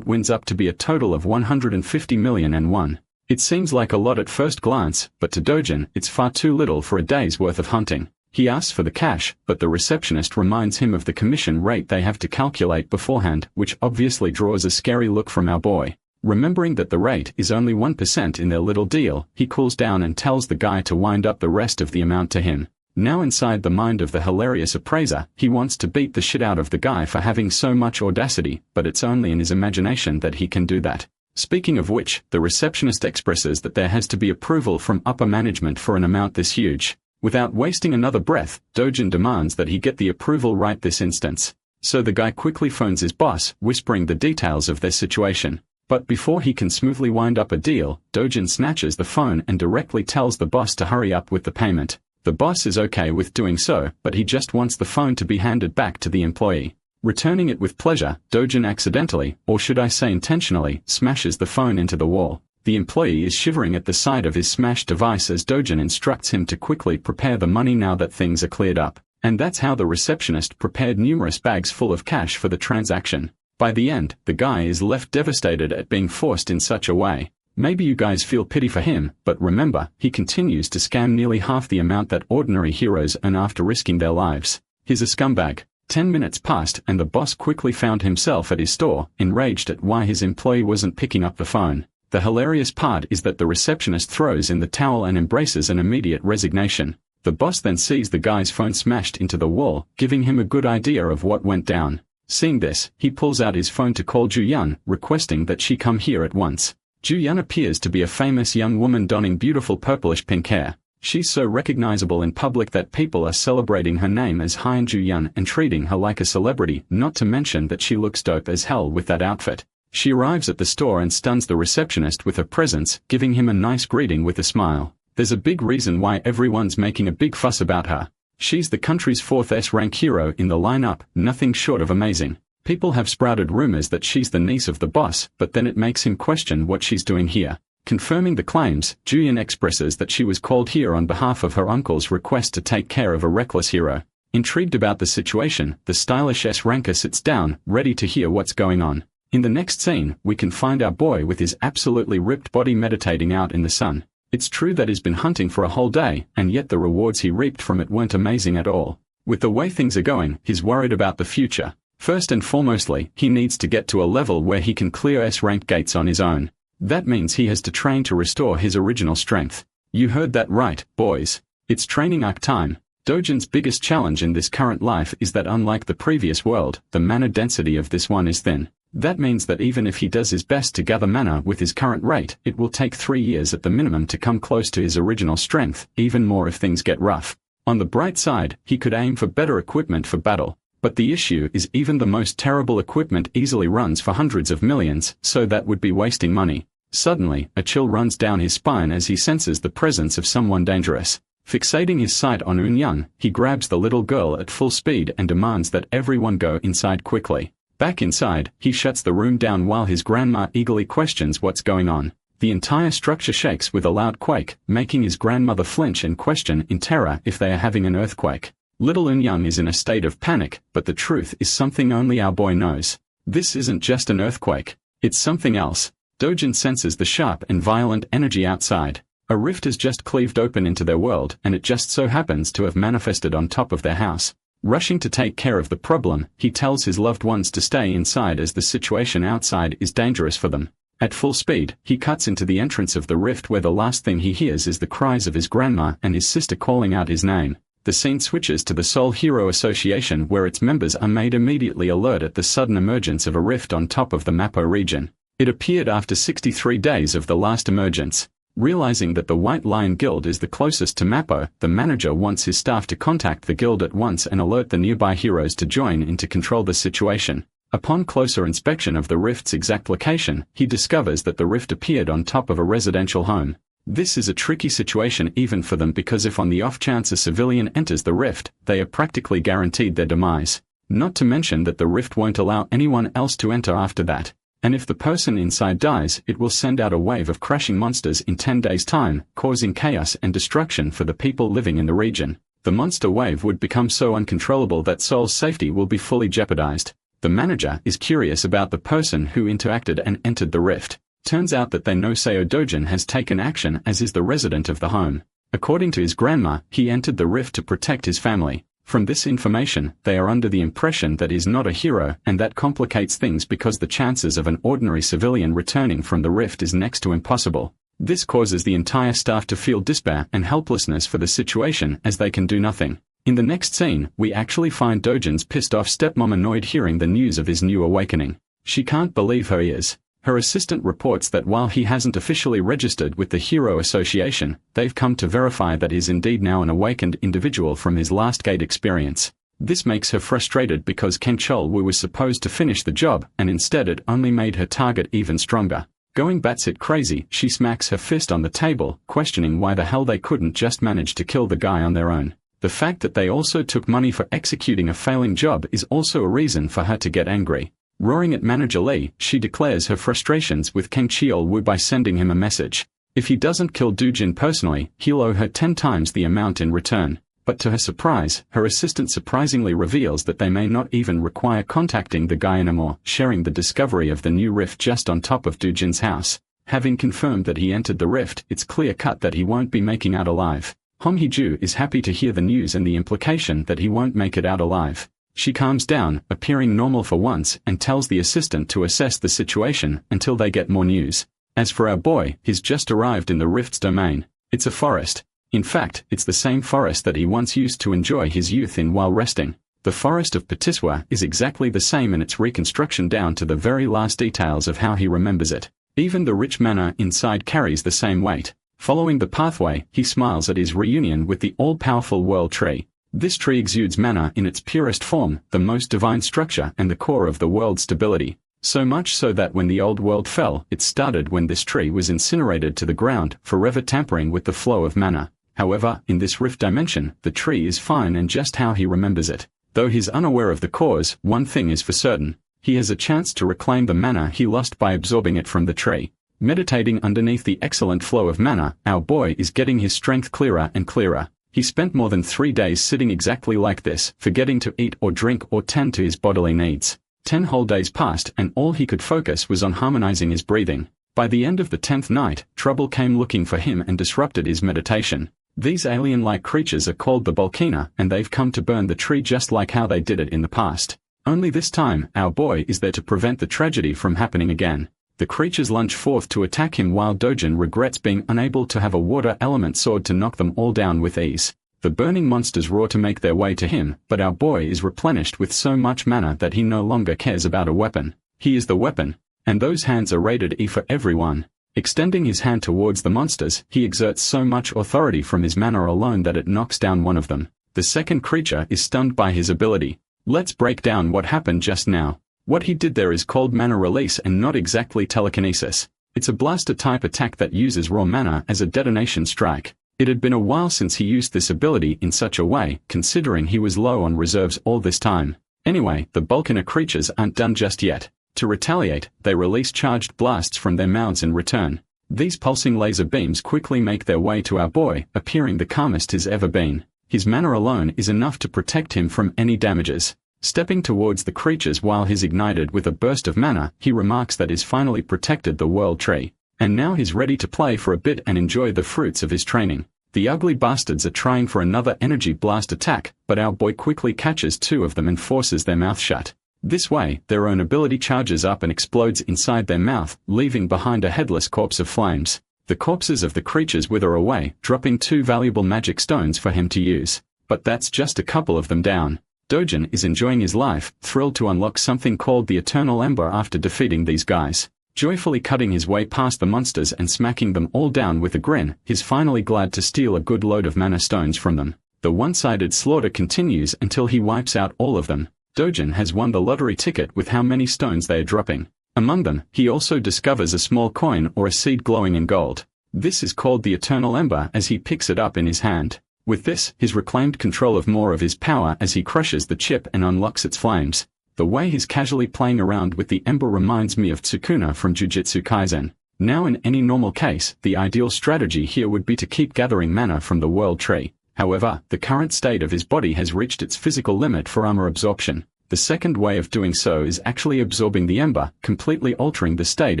wins up to be a total of 150 million and one. It seems like a lot at first glance, but to Dojin, it's far too little for a day's worth of hunting. He asks for the cash, but the receptionist reminds him of the commission rate they have to calculate beforehand, which obviously draws a scary look from our boy. Remembering that the rate is only 1% in their little deal, he cools down and tells the guy to wind up the rest of the amount to him. Now inside the mind of the hilarious appraiser, he wants to beat the shit out of the guy for having so much audacity, but it's only in his imagination that he can do that. Speaking of which, the receptionist expresses that there has to be approval from upper management for an amount this huge. Without wasting another breath, Dojin demands that he get the approval right this instance. So the guy quickly phones his boss, whispering the details of their situation. But before he can smoothly wind up a deal, Dojin snatches the phone and directly tells the boss to hurry up with the payment. The boss is okay with doing so, but he just wants the phone to be handed back to the employee. Returning it with pleasure, Dojin accidentally, or should I say intentionally, smashes the phone into the wall. The employee is shivering at the sight of his smashed device as Dojin instructs him to quickly prepare the money now that things are cleared up. And that's how the receptionist prepared numerous bags full of cash for the transaction. By the end, the guy is left devastated at being forced in such a way. Maybe you guys feel pity for him, but remember, he continues to scam nearly half the amount that ordinary heroes earn after risking their lives. He's a scumbag. 10 minutes passed and the boss quickly found himself at his store, enraged at why his employee wasn't picking up the phone. The hilarious part is that the receptionist throws in the towel and embraces an immediate resignation. The boss then sees the guy's phone smashed into the wall, giving him a good idea of what went down. Seeing this, he pulls out his phone to call Ju-Yun, requesting that she come here at once. Ju-Yun appears to be a famous young woman donning beautiful purplish pink hair. She's so recognizable in public that people are celebrating her name as Hyeon Ju-Yun and treating her like a celebrity, not to mention that she looks dope as hell with that outfit. She arrives at the store and stuns the receptionist with her presence, giving him a nice greeting with a smile. There's a big reason why everyone's making a big fuss about her. She's the country's 4th S-rank hero in the lineup, nothing short of amazing. People have sprouted rumors that she's the niece of the boss, but then it makes him question what she's doing here. Confirming the claims, Ju-Yun expresses that she was called here on behalf of her uncle's request to take care of a reckless hero. Intrigued about the situation, the stylish S-ranker sits down, ready to hear what's going on. In the next scene, we can find our boy with his absolutely ripped body meditating out in the sun. It's true that he's been hunting for a whole day, and yet the rewards he reaped from it weren't amazing at all. With the way things are going, he's worried about the future. First and foremostly, he needs to get to a level where he can clear S-rank gates on his own. That means he has to train to restore his original strength. You heard that right, boys. It's training arc time. Dojin's biggest challenge in this current life is that unlike the previous world, the mana density of this one is thin. That means that even if he does his best to gather mana with his current rate, it will take 3 years at the minimum to come close to his original strength, even more if things get rough. On the bright side, he could aim for better equipment for battle. But the issue is even the most terrible equipment easily runs for hundreds of millions, so that would be wasting money. Suddenly, a chill runs down his spine as he senses the presence of someone dangerous. Fixating his sight on Eun-young, he grabs the little girl at full speed and demands that everyone go inside quickly. Back inside, he shuts the room down while his grandma eagerly questions what's going on. The entire structure shakes with a loud quake, making his grandmother flinch and question in terror if they are having an earthquake. Little Eun-young is in a state of panic, but the truth is something only our boy knows. This isn't just an earthquake. It's something else. Dojin senses the sharp and violent energy outside. A rift has just cleaved open into their world, and it just so happens to have manifested on top of their house. Rushing to take care of the problem, he tells his loved ones to stay inside as the situation outside is dangerous for them. At full speed, he cuts into the entrance of the rift where the last thing he hears is the cries of his grandma and his sister calling out his name. The scene switches to the Seoul Hero Association where its members are made immediately alert at the sudden emergence of a rift on top of the Mappo region. It appeared after 63 days of the last emergence. Realizing that the White Lion Guild is the closest to Mappo, the manager wants his staff to contact the guild at once and alert the nearby heroes to join in to control the situation. Upon closer inspection of the rift's exact location, he discovers that the rift appeared on top of a residential home. This is a tricky situation even for them because if on the off chance a civilian enters the rift, they are practically guaranteed their demise. Not to mention that the rift won't allow anyone else to enter after that. And if the person inside dies, it will send out a wave of crashing monsters in 10 days' time, causing chaos and destruction for the people living in the region. The monster wave would become so uncontrollable that Seoul's safety will be fully jeopardized. The manager is curious about the person who interacted and entered the rift. Turns out that they know Seo Dojin has taken action as is the resident of the home. According to his grandma, he entered the rift to protect his family. From this information, they are under the impression that he's not a hero, and that complicates things because the chances of an ordinary civilian returning from the rift is next to impossible. This causes the entire staff to feel despair and helplessness for the situation as they can do nothing. In the next scene, we actually find Dojin's pissed-off stepmom annoyed hearing the news of his new awakening. She can't believe her ears. Her assistant reports that while he hasn't officially registered with the Hero Association, they've come to verify that he's indeed now an awakened individual from his last gate experience. This makes her frustrated because Ken Chol-woo was supposed to finish the job, and instead it only made her target even stronger. Going batshit crazy, she smacks her fist on the table, questioning why the hell they couldn't just manage to kill the guy on their own. The fact that they also took money for executing a failing job is also a reason for her to get angry. Roaring at Manager Lee, she declares her frustrations with Kang Cheol-woo by sending him a message. If he doesn't kill Dojin personally, he'll owe her 10 times the amount in return. But to her surprise, her assistant surprisingly reveals that they may not even require contacting the guy anymore, sharing the discovery of the new rift just on top of Dojin's house. Having confirmed that he entered the rift, it's clear-cut that he won't be making out alive. Hong Hee-ju is happy to hear the news and the implication that he won't make it out alive. She calms down, appearing normal for once, and tells the assistant to assess the situation until they get more news. As for our boy, he's just arrived in the rift's domain. It's a forest. In fact, it's the same forest that he once used to enjoy his youth in while resting. The forest of Patiswa is exactly the same in its reconstruction down to the very last details of how he remembers it. Even the rich manor inside carries the same weight. Following the pathway, he smiles at his reunion with the all-powerful world tree. This tree exudes mana in its purest form, the most divine structure and the core of the world's stability. So much so that when the old world fell, it started when this tree was incinerated to the ground, forever tampering with the flow of mana. However, in this rift dimension, the tree is fine and just how he remembers it. Though he's unaware of the cause, one thing is for certain. He has a chance to reclaim the mana he lost by absorbing it from the tree. Meditating underneath the excellent flow of mana, our boy is getting his strength clearer and clearer. He spent more than 3 days sitting exactly like this, forgetting to eat or drink or tend to his bodily needs. 10 whole days passed and all he could focus was on harmonizing his breathing. By the end of the 10th night, trouble came looking for him and disrupted his meditation. These alien-like creatures are called the Volcana, and they've come to burn the tree just like how they did it in the past. Only this time, our boy is there to prevent the tragedy from happening again. The creatures lunge forth to attack him while Dojin regrets being unable to have a water element sword to knock them all down with ease. The burning monsters roar to make their way to him, but our boy is replenished with so much mana that he no longer cares about a weapon. He is the weapon, and those hands are rated E for everyone. Extending his hand towards the monsters, he exerts so much authority from his mana alone that it knocks down one of them. The second creature is stunned by his ability. Let's break down what happened just now. What he did there is called mana release and not exactly telekinesis. It's a blaster-type attack that uses raw mana as a detonation strike. It had been a while since he used this ability in such a way, considering he was low on reserves all this time. Anyway, the Vulcaner creatures aren't done just yet. To retaliate, they release charged blasts from their mouths in return. These pulsing laser beams quickly make their way to our boy, appearing the calmest he's ever been. His mana alone is enough to protect him from any damages. Stepping towards the creatures while he's ignited with a burst of mana, he remarks that he's finally protected the world tree. And now he's ready to play for a bit and enjoy the fruits of his training. The ugly bastards are trying for another energy blast attack, but our boy quickly catches two of them and forces their mouth shut. This way, their own ability charges up and explodes inside their mouth, leaving behind a headless corpse of flames. The corpses of the creatures wither away, dropping 2 valuable magic stones for him to use. But that's just a couple of them down. Dojin is enjoying his life, thrilled to unlock something called the Eternal Ember after defeating these guys. Joyfully cutting his way past the monsters and smacking them all down with a grin, he's finally glad to steal a good load of mana stones from them. The one-sided slaughter continues until he wipes out all of them. Dojin has won the lottery ticket with how many stones they are dropping. Among them, he also discovers a small coin or a seed glowing in gold. This is called the Eternal Ember as he picks it up in his hand. With this, he's reclaimed control of more of his power as he crushes the chip and unlocks its flames. The way he's casually playing around with the ember reminds me of Tsukuna from Jujutsu Kaisen. Now in any normal case, the ideal strategy here would be to keep gathering mana from the world tree. However, the current state of his body has reached its physical limit for armor absorption. The second way of doing so is actually absorbing the ember, completely altering the state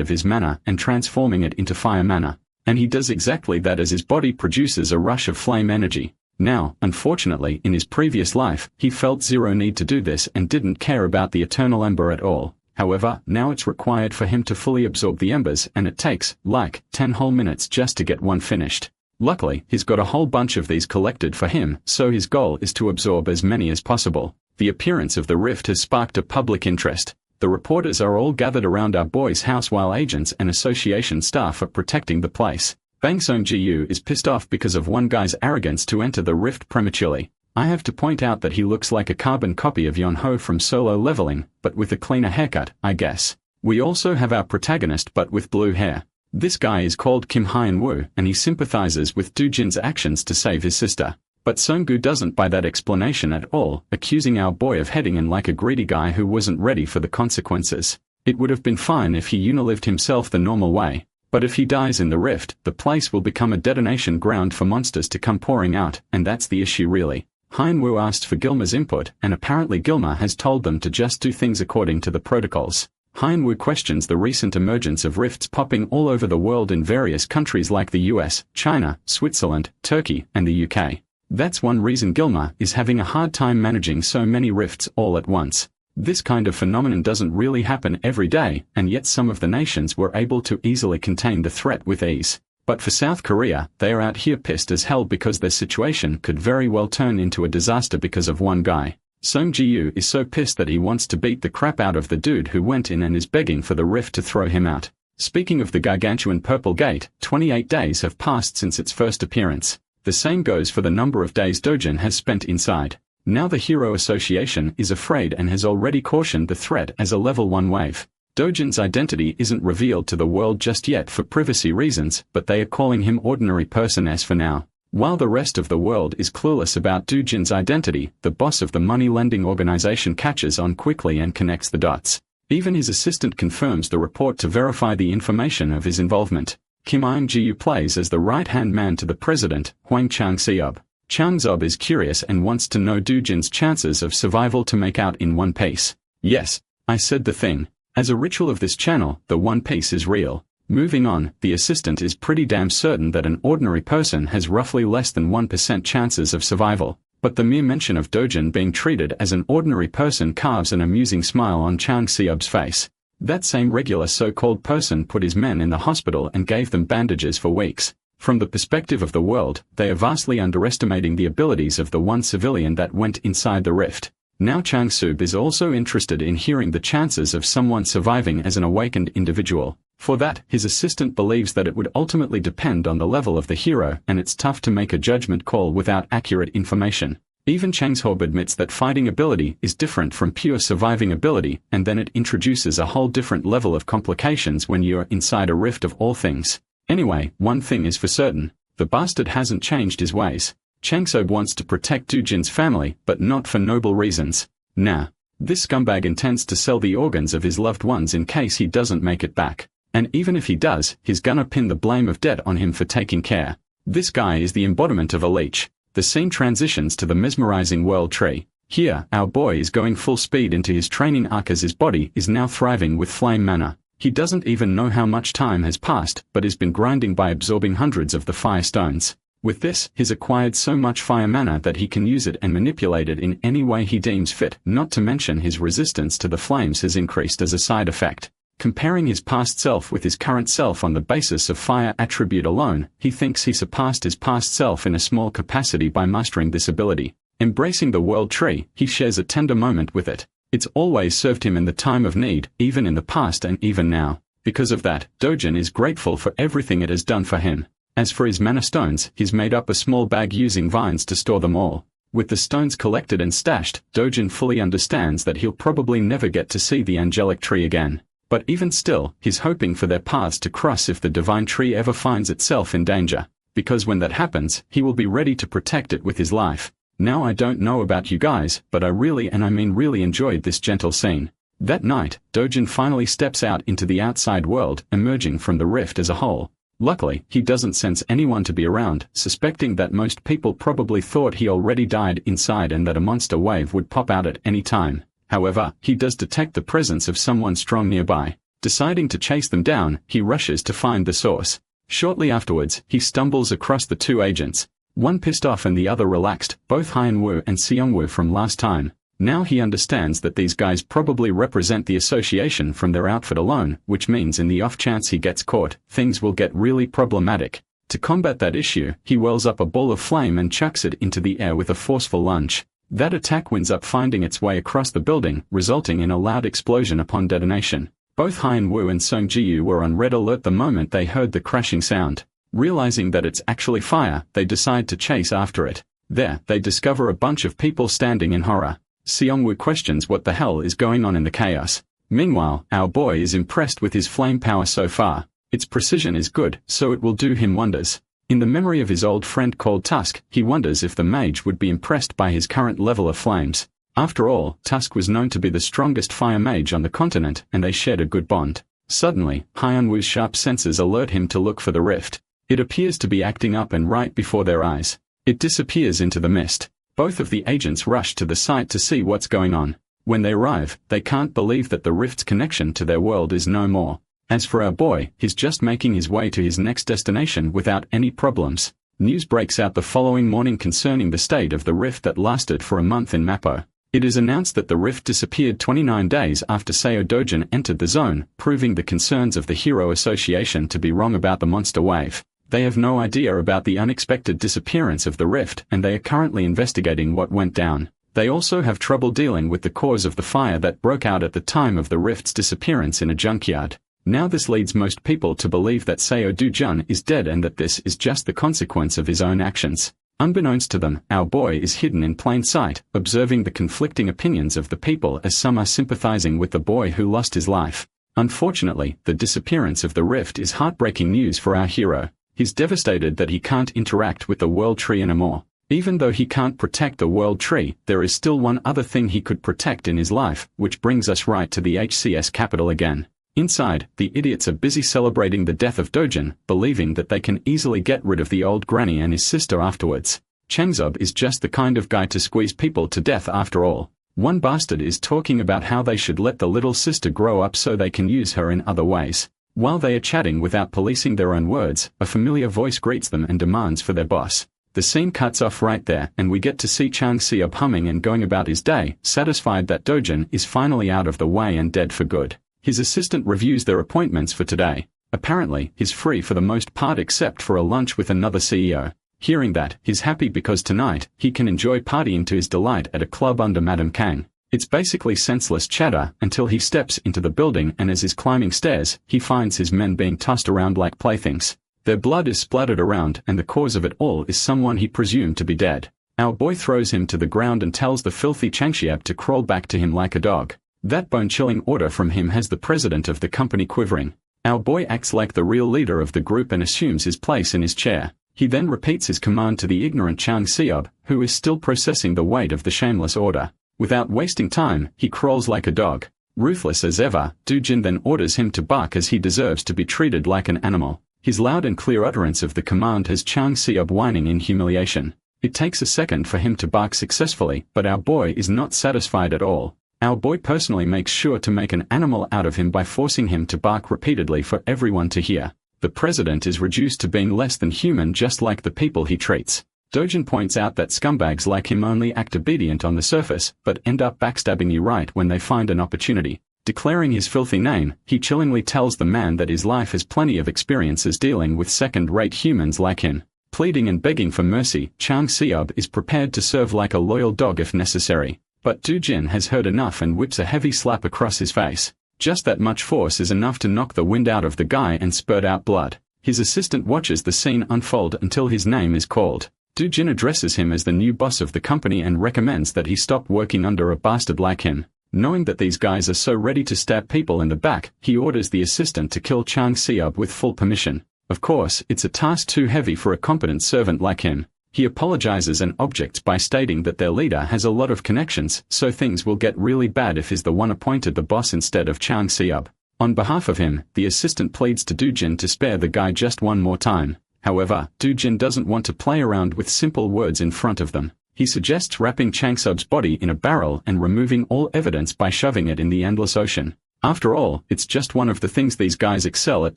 of his mana and transforming it into fire mana. And he does exactly that as his body produces a rush of flame energy. Now, unfortunately, in his previous life, he felt zero need to do this and didn't care about the Eternal Ember at all. However, now it's required for him to fully absorb the embers and it takes, like, 10 whole minutes just to get one finished. Luckily, he's got a whole bunch of these collected for him, so his goal is to absorb as many as possible. The appearance of the rift has sparked a public interest. The reporters are all gathered around our boy's house while agents and association staff are protecting the place. Bang Song-ji-yu is pissed off because of one guy's arrogance to enter the rift prematurely. I have to point out that he looks like a carbon copy of Yeon-ho from Solo Leveling, but with a cleaner haircut, I guess. We also have our protagonist but with blue hair. This guy is called Kim Hyun-woo and he sympathizes with Do-jin's actions to save his sister. But Sung-gu doesn't buy that explanation at all, accusing our boy of heading in like a greedy guy who wasn't ready for the consequences. It would have been fine if he unilived himself the normal way. But if he dies in the rift, the place will become a detonation ground for monsters to come pouring out, and that's the issue really. Hyun-woo asked for Gilma's input, and apparently Gilma has told them to just do things according to the protocols. Hyun-woo questions the recent emergence of rifts popping all over the world in various countries like the US, China, Switzerland, Turkey, and the UK. That's one reason Gilma is having a hard time managing so many rifts all at once. This kind of phenomenon doesn't really happen every day, and yet some of the nations were able to easily contain the threat with ease. But for South Korea, they are out here pissed as hell because their situation could very well turn into a disaster because of one guy. Song-ji-yu is so pissed that he wants to beat the crap out of the dude who went in and is begging for the rift to throw him out. Speaking of the gargantuan Purple Gate, 28 days have passed since its first appearance. The same goes for the number of days Dojin has spent inside. Now the Hero Association is afraid and has already cautioned the threat as a level 1 wave. Dojin's identity isn't revealed to the world just yet for privacy reasons, but they are calling him Ordinary Person S for now. While the rest of the world is clueless about Dojin's identity, the boss of the money-lending organization catches on quickly and connects the dots. Even his assistant confirms the report to verify the information of his involvement. Kim Eun-ji plays as the right-hand man to the president, Hwang Chang-seob. Chang-seob is curious and wants to know Dojin's chances of survival to make out in one piece. Yes, I said the thing. As a ritual of this channel, the One Piece is real. Moving on, the assistant is pretty damn certain that an ordinary person has roughly less than 1% chances of survival. But the mere mention of Dojin being treated as an ordinary person carves an amusing smile on Chang-seob's face. That same regular so-called person put his men in the hospital and gave them bandages for weeks. From the perspective of the world, they are vastly underestimating the abilities of the one civilian that went inside the rift. Now Chang Sub is also interested in hearing the chances of someone surviving as an awakened individual. For that, his assistant believes that it would ultimately depend on the level of the hero, and it's tough to make a judgment call without accurate information. Even Chang Sub admits that fighting ability is different from pure surviving ability, and then it introduces a whole different level of complications when you're inside a rift of all things. Anyway, one thing is for certain, the bastard hasn't changed his ways. Chang Sub wants to protect Dujin's family, but not for noble reasons. Nah. This scumbag intends to sell the organs of his loved ones in case he doesn't make it back. And even if he does, he's gonna pin the blame of debt on him for taking care. This guy is the embodiment of a leech. The scene transitions to the mesmerizing world tree. Here, our boy is going full speed into his training arc as his body is now thriving with flame mana. He doesn't even know how much time has passed, but has been grinding by absorbing hundreds of the fire stones. With this, he's acquired so much fire mana that he can use it and manipulate it in any way he deems fit, not to mention his resistance to the flames has increased as a side effect. Comparing his past self with his current self on the basis of fire attribute alone, he thinks he surpassed his past self in a small capacity by mastering this ability. Embracing the world tree, he shares a tender moment with it. It's always served him in the time of need, even in the past and even now. Because of that, Dojin is grateful for everything it has done for him. As for his mana stones, he's made up a small bag using vines to store them all. With the stones collected and stashed, Dojin fully understands that he'll probably never get to see the angelic tree again. But even still, he's hoping for their paths to cross if the divine tree ever finds itself in danger. Because when that happens, he will be ready to protect it with his life. Now I don't know about you guys, but I really and I mean really enjoyed this gentle scene. That night, Dojin finally steps out into the outside world, emerging from the rift as a whole. Luckily, he doesn't sense anyone to be around, suspecting that most people probably thought he already died inside and that a monster wave would pop out at any time. However, he does detect the presence of someone strong nearby. Deciding to chase them down, he rushes to find the source. Shortly afterwards, he stumbles across the two agents. One pissed off and the other relaxed, both Hyunwoo and Seongwoo from last time. Now he understands that these guys probably represent the association from their outfit alone, which means in the off chance he gets caught, things will get really problematic. To combat that issue, he whirls up a ball of flame and chucks it into the air with a forceful lunge. That attack winds up finding its way across the building, resulting in a loud explosion upon detonation. Both Hyunwoo and Seongji were on red alert the moment they heard the crashing sound. Realizing that it's actually fire, they decide to chase after it. There, they discover a bunch of people standing in horror. Seongwoo questions what the hell is going on in the chaos. Meanwhile, our boy is impressed with his flame power so far. Its precision is good, so it will do him wonders. In the memory of his old friend called Tusk, he wonders if the mage would be impressed by his current level of flames. After all, Tusk was known to be the strongest fire mage on the continent, and they shared a good bond. Suddenly, Hyunwoo's sharp senses alert him to look for the rift. It appears to be acting up and right before their eyes. It disappears into the mist. Both of the agents rush to the site to see what's going on. When they arrive, they can't believe that the rift's connection to their world is no more. As for our boy, he's just making his way to his next destination without any problems. News breaks out the following morning concerning the state of the rift that lasted for a month in Mappo. It is announced that the rift disappeared 29 days after Seo Dojin entered the zone, proving the concerns of the Hero Association to be wrong about the monster wave. They have no idea about the unexpected disappearance of the rift, and they are currently investigating what went down. They also have trouble dealing with the cause of the fire that broke out at the time of the rift's disappearance in a junkyard. Now this leads most people to believe that Seo Dojin is dead and that this is just the consequence of his own actions. Unbeknownst to them, our boy is hidden in plain sight, observing the conflicting opinions of the people as some are sympathizing with the boy who lost his life. Unfortunately, the disappearance of the rift is heartbreaking news for our hero. He's devastated that he can't interact with the world tree anymore. Even though he can't protect the world tree, there is still one other thing he could protect in his life, which brings us right to the HCS capital again. Inside, the idiots are busy celebrating the death of Dojin, believing that they can easily get rid of the old granny and his sister afterwards. Changzub is just the kind of guy to squeeze people to death after all. One bastard is talking about how they should let the little sister grow up so they can use her in other ways. While they are chatting without policing their own words, a familiar voice greets them and demands for their boss. The scene cuts off right there, and we get to see Chang Seop humming and going about his day, satisfied that Dojin is finally out of the way and dead for good. His assistant reviews their appointments for today. Apparently, he's free for the most part except for a lunch with another CEO. Hearing that, he's happy because tonight, he can enjoy partying to his delight at a club under Madame Kang. It's basically senseless chatter until he steps into the building, and as he's climbing stairs, he finds his men being tossed around like playthings. Their blood is splattered around, and the cause of it all is someone he presumed to be dead. Our boy throws him to the ground and tells the filthy Changxiab to crawl back to him like a dog. That bone-chilling order from him has the president of the company quivering. Our boy acts like the real leader of the group and assumes his place in his chair. He then repeats his command to the ignorant Changxiab, who is still processing the weight of the shameless order. Without wasting time, he crawls like a dog. Ruthless as ever, Dujin then orders him to bark as he deserves to be treated like an animal. His loud and clear utterance of the command has Changxiab whining in humiliation. It takes a second for him to bark successfully, but our boy is not satisfied at all. Our boy personally makes sure to make an animal out of him by forcing him to bark repeatedly for everyone to hear. The president is reduced to being less than human just like the people he treats. Dojin points out that scumbags like him only act obedient on the surface, but end up backstabbing you right when they find an opportunity. Declaring his filthy name, he chillingly tells the man that his life has plenty of experiences dealing with second-rate humans like him. Pleading and begging for mercy, Changxiab is prepared to serve like a loyal dog if necessary. But Dujin has heard enough and whips a heavy slap across his face. Just that much force is enough to knock the wind out of the guy and spurt out blood. His assistant watches the scene unfold until his name is called. Dujin addresses him as the new boss of the company and recommends that he stop working under a bastard like him. Knowing that these guys are so ready to stab people in the back, he orders the assistant to kill Changxiab with full permission. Of course, it's a task too heavy for a competent servant like him. He apologizes and objects by stating that their leader has a lot of connections, so things will get really bad if he's the one appointed the boss instead of Changxiab. On behalf of him, the assistant pleads to Dujin to spare the guy just one more time. However, Dujin doesn't want to play around with simple words in front of them. He suggests wrapping Changsub's body in a barrel and removing all evidence by shoving it in the endless ocean. After all, it's just one of the things these guys excel at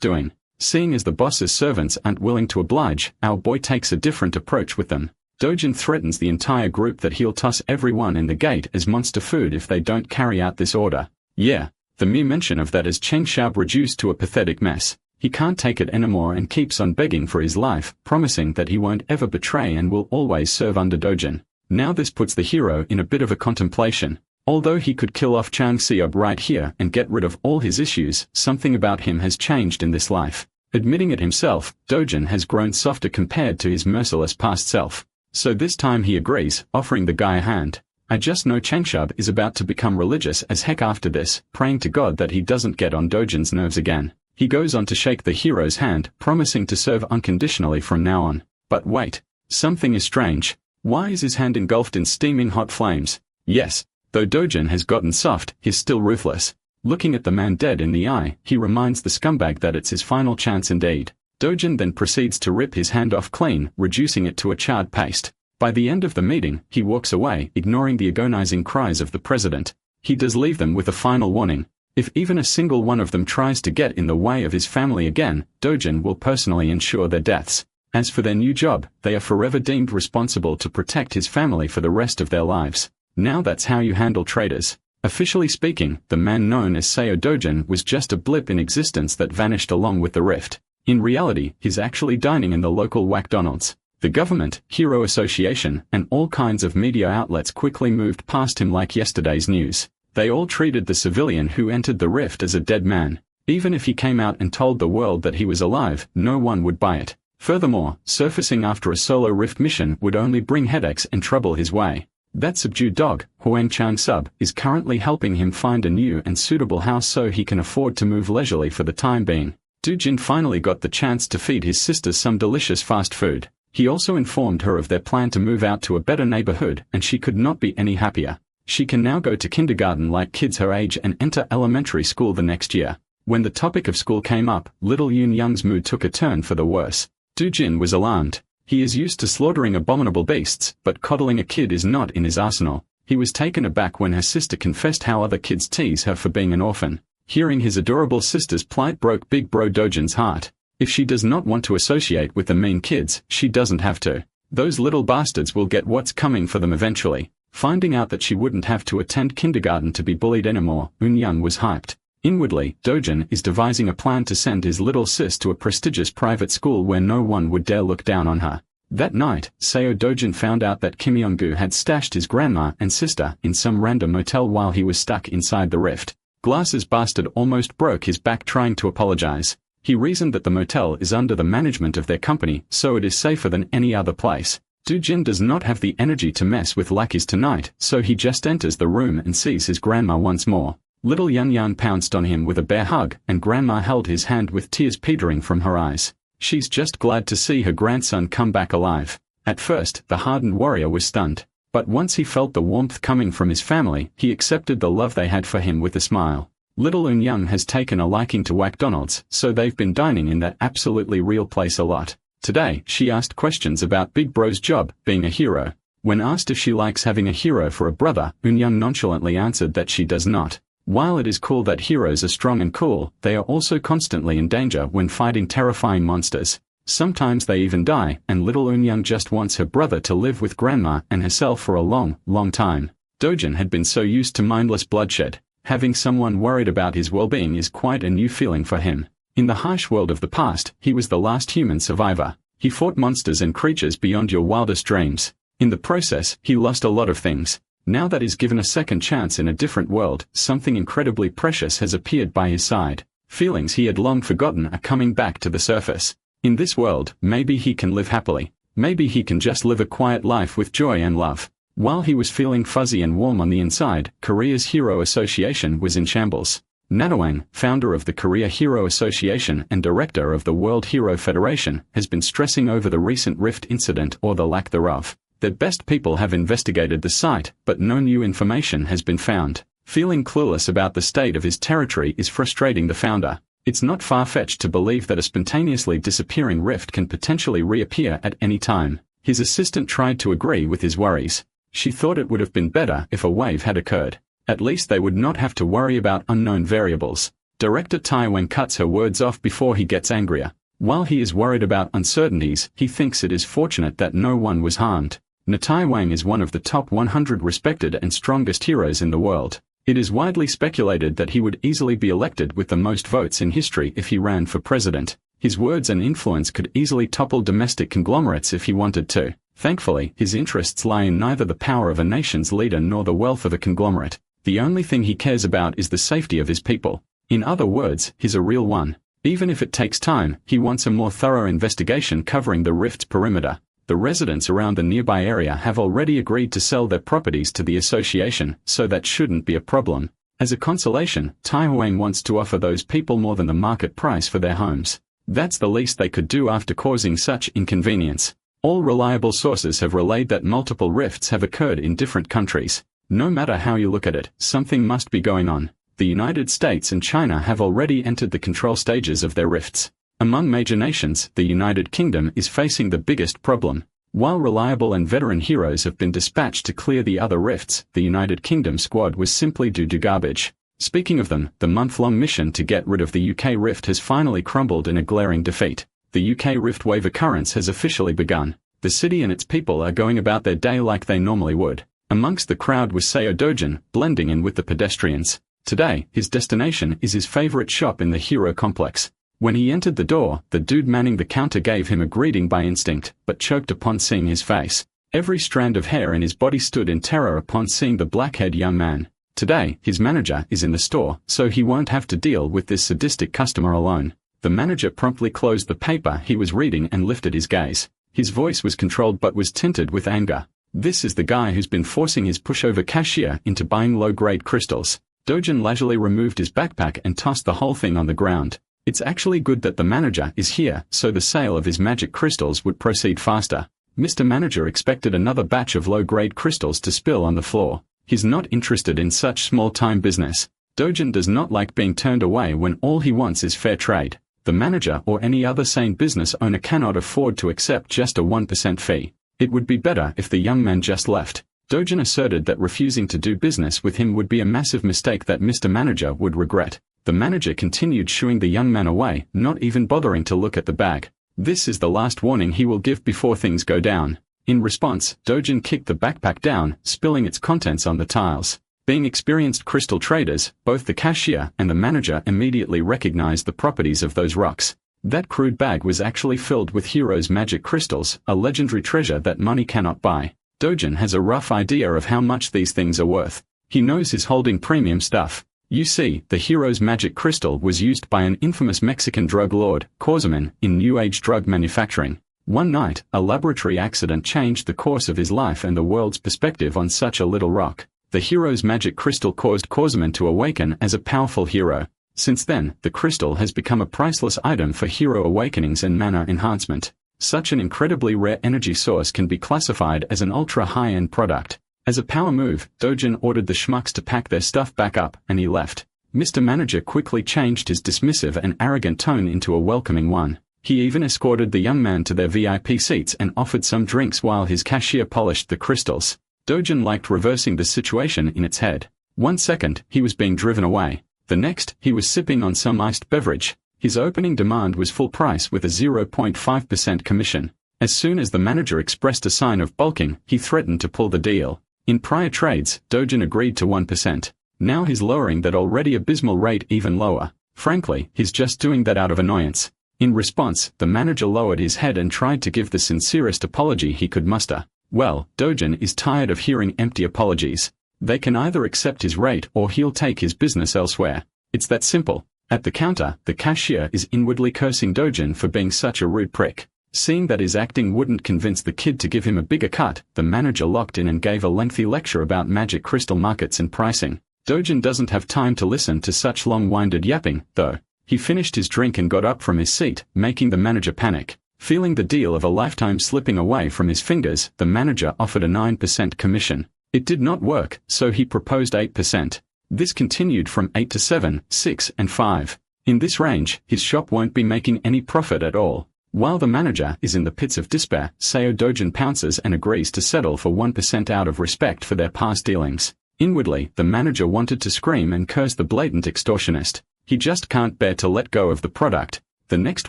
doing. Seeing as the boss's servants aren't willing to oblige, our boy takes a different approach with them. Dojin threatens the entire group that he'll toss everyone in the gate as monster food if they don't carry out this order. Yeah, the mere mention of that has Changxiab reduced to a pathetic mess. He can't take it anymore and keeps on begging for his life, promising that he won't ever betray and will always serve under Dojin. Now this puts the hero in a bit of a contemplation. Although he could kill off Changxiab right here and get rid of all his issues, something about him has changed in this life. Admitting it himself, Dojin has grown softer compared to his merciless past self. So this time he agrees, offering the guy a hand. I just know Changxiab is about to become religious as heck after this, praying to God that he doesn't get on Dojin's nerves again. He goes on to shake the hero's hand, promising to serve unconditionally from now on. But wait, something is strange. Why is his hand engulfed in steaming hot flames? Yes, though Dojin has gotten soft, he's still ruthless. Looking at the man dead in the eye, he reminds the scumbag that it's his final chance indeed. Dojin then proceeds to rip his hand off clean, reducing it to a charred paste. By the end of the meeting, he walks away, ignoring the agonizing cries of the president. He does leave them with a final warning. If even a single one of them tries to get in the way of his family again, Dojin will personally ensure their deaths. As for their new job, they are forever deemed responsible to protect his family for the rest of their lives. Now that's how you handle traitors. Officially speaking, the man known as Seo Dojin was just a blip in existence that vanished along with the rift. In reality, he's actually dining in the local McDonald's. The government, Hero Association, and all kinds of media outlets quickly moved past him like yesterday's news. They all treated the civilian who entered the rift as a dead man. Even if he came out and told the world that he was alive, no one would buy it. Furthermore, surfacing after a solo rift mission would only bring headaches and trouble his way. That subdued dog, Huang Changsub, is currently helping him find a new and suitable house so he can afford to move leisurely for the time being. Dujin finally got the chance to feed his sister some delicious fast food. He also informed her of their plan to move out to a better neighborhood, and she could not be any happier. She can now go to kindergarten like kids her age and enter elementary school the next year. When the topic of school came up, little Yoon Young's mood took a turn for the worse. Dujin was alarmed. He is used to slaughtering abominable beasts, but coddling a kid is not in his arsenal. He was taken aback when her sister confessed how other kids tease her for being an orphan. Hearing his adorable sister's plight broke Big Bro Dojin's heart. If she does not want to associate with the mean kids, she doesn't have to. Those little bastards will get what's coming for them eventually. Finding out that she wouldn't have to attend kindergarten to be bullied anymore, Yoon Young was hyped. Inwardly, Dojin is devising a plan to send his little sis to a prestigious private school where no one would dare look down on her. That night, Seo Dojin found out that Kim Yong-gu had stashed his grandma and sister in some random motel while he was stuck inside the rift. Glasses bastard almost broke his back trying to apologize. He reasoned that the motel is under the management of their company, so it is safer than any other place. Dojin does not have the energy to mess with lackeys tonight, so he just enters the room and sees his grandma once more. Little Yan Yan pounced on him with a bear hug, and Grandma held his hand with tears petering from her eyes. She's just glad to see her grandson come back alive. At first, the hardened warrior was stunned. But once he felt the warmth coming from his family, he accepted the love they had for him with a smile. Little Eun Young has taken a liking to McDonald's, so they've been dining in that absolutely real place a lot. Today, she asked questions about Big Bro's job, being a hero. When asked if she likes having a hero for a brother, Eun Young nonchalantly answered that she does not. While it is cool that heroes are strong and cool, they are also constantly in danger when fighting terrifying monsters. Sometimes they even die, and little Eun Young just wants her brother to live with Grandma and herself for a long, long time. Dojin had been so used to mindless bloodshed. Having someone worried about his well-being is quite a new feeling for him. In the harsh world of the past, he was the last human survivor. He fought monsters and creatures beyond your wildest dreams. In the process, he lost a lot of things. Now that he's given a second chance in a different world, something incredibly precious has appeared by his side. Feelings he had long forgotten are coming back to the surface. In this world, maybe he can live happily. Maybe he can just live a quiet life with joy and love. While he was feeling fuzzy and warm on the inside, Korea's Hero Association was in shambles. Nadawang, founder of the Korea Hero Association and director of the World Hero Federation, has been stressing over the recent rift incident or the lack thereof. Their best people have investigated the site, but no new information has been found. Feeling clueless about the state of his territory is frustrating the founder. It's not far-fetched to believe that a spontaneously disappearing rift can potentially reappear at any time. His assistant tried to agree with his worries. She thought it would have been better if a wave had occurred. At least they would not have to worry about unknown variables. Director Tai Wen cuts her words off before he gets angrier. While he is worried about uncertainties, he thinks it is fortunate that no one was harmed. Natai Wang is one of the top 100 respected and strongest heroes in the world. It is widely speculated that he would easily be elected with the most votes in history if he ran for president. His words and influence could easily topple domestic conglomerates if he wanted to. Thankfully, his interests lie in neither the power of a nation's leader nor the wealth of a conglomerate. The only thing he cares about is the safety of his people. In other words, he's a real one. Even if it takes time, he wants a more thorough investigation covering the rift's perimeter. The residents around the nearby area have already agreed to sell their properties to the association, so that shouldn't be a problem. As a consolation, Tai Huang wants to offer those people more than the market price for their homes. That's the least they could do after causing such inconvenience. All reliable sources have relayed that multiple rifts have occurred in different countries. No matter how you look at it, something must be going on. The United States and China have already entered the control stages of their rifts. Among major nations, the United Kingdom is facing the biggest problem. While reliable and veteran heroes have been dispatched to clear the other rifts, the United Kingdom squad was simply due to garbage. Speaking of them, the month-long mission to get rid of the UK rift has finally crumbled in a glaring defeat. The UK rift wave occurrence has officially begun. The city and its people are going about their day like they normally would. Amongst the crowd was Seo Dojin, blending in with the pedestrians. Today, his destination is his favorite shop in the hero complex. When he entered the door, the dude manning the counter gave him a greeting by instinct, but choked upon seeing his face. Every strand of hair in his body stood in terror upon seeing the black-haired young man. Today, his manager is in the store, so he won't have to deal with this sadistic customer alone. The manager promptly closed the paper he was reading and lifted his gaze. His voice was controlled but was tinted with anger. This is the guy who's been forcing his pushover cashier into buying low-grade crystals. Dojin leisurely removed his backpack and tossed the whole thing on the ground. It's actually good that the manager is here, so the sale of his magic crystals would proceed faster. Mr. Manager expected another batch of low-grade crystals to spill on the floor. He's not interested in such small-time business. Dojin does not like being turned away when all he wants is fair trade. The manager or any other sane business owner cannot afford to accept just a 1% fee. It would be better if the young man just left. Dojin asserted that refusing to do business with him would be a massive mistake that Mr. Manager would regret. The manager continued shooing the young man away, not even bothering to look at the bag. This is the last warning he will give before things go down. In response, Dojin kicked the backpack down, spilling its contents on the tiles. Being experienced crystal traders, both the cashier and the manager immediately recognized the properties of those rocks. That crude bag was actually filled with Hero's magic crystals, a legendary treasure that money cannot buy. Dojin has a rough idea of how much these things are worth. He knows he's holding premium stuff. You see, the Hero's magic crystal was used by an infamous Mexican drug lord, Causaman, in New Age drug manufacturing. One night, a laboratory accident changed the course of his life and the world's perspective on such a little rock. The Hero's magic crystal caused Causaman to awaken as a powerful hero. Since then, the crystal has become a priceless item for hero awakenings and mana enhancement. Such an incredibly rare energy source can be classified as an ultra-high-end product. As a power move, Dojin ordered the schmucks to pack their stuff back up, and he left. Mr. Manager quickly changed his dismissive and arrogant tone into a welcoming one. He even escorted the young man to their VIP seats and offered some drinks while his cashier polished the crystals. Dojin liked reversing the situation in its head. 1 second, he was being driven away. The next, he was sipping on some iced beverage. His opening demand was full price with a 0.5% commission. As soon as the manager expressed a sign of bulking, he threatened to pull the deal. In prior trades, Dojin agreed to 1%. Now he's lowering that already abysmal rate even lower. Frankly, he's just doing that out of annoyance. In response, the manager lowered his head and tried to give the sincerest apology he could muster. Well, Dojin is tired of hearing empty apologies. They can either accept his rate or he'll take his business elsewhere. It's that simple. At the counter, the cashier is inwardly cursing Dojin for being such a rude prick. Seeing that his acting wouldn't convince the kid to give him a bigger cut, the manager locked in and gave a lengthy lecture about magic crystal markets and pricing. Dojin doesn't have time to listen to such long-winded yapping, though. He finished his drink and got up from his seat, making the manager panic. Feeling the deal of a lifetime slipping away from his fingers, the manager offered a 9% commission. It did not work, so he proposed 8%. This continued from 8 to 7, 6, and 5. In this range, his shop won't be making any profit at all. While the manager is in the pits of despair, Seo Dojin pounces and agrees to settle for 1% out of respect for their past dealings. Inwardly, the manager wanted to scream and curse the blatant extortionist. He just can't bear to let go of the product. The next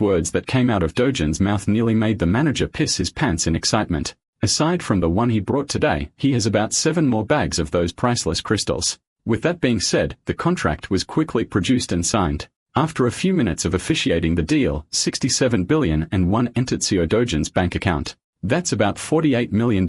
words that came out of Dojin's mouth nearly made the manager piss his pants in excitement. Aside from the one he brought today, he has about 7 more bags of those priceless crystals. With that being said, the contract was quickly produced and signed. After a few minutes of officiating the deal, 67 billion and 1 entered Seo Dojin's bank account. That's about $48 million.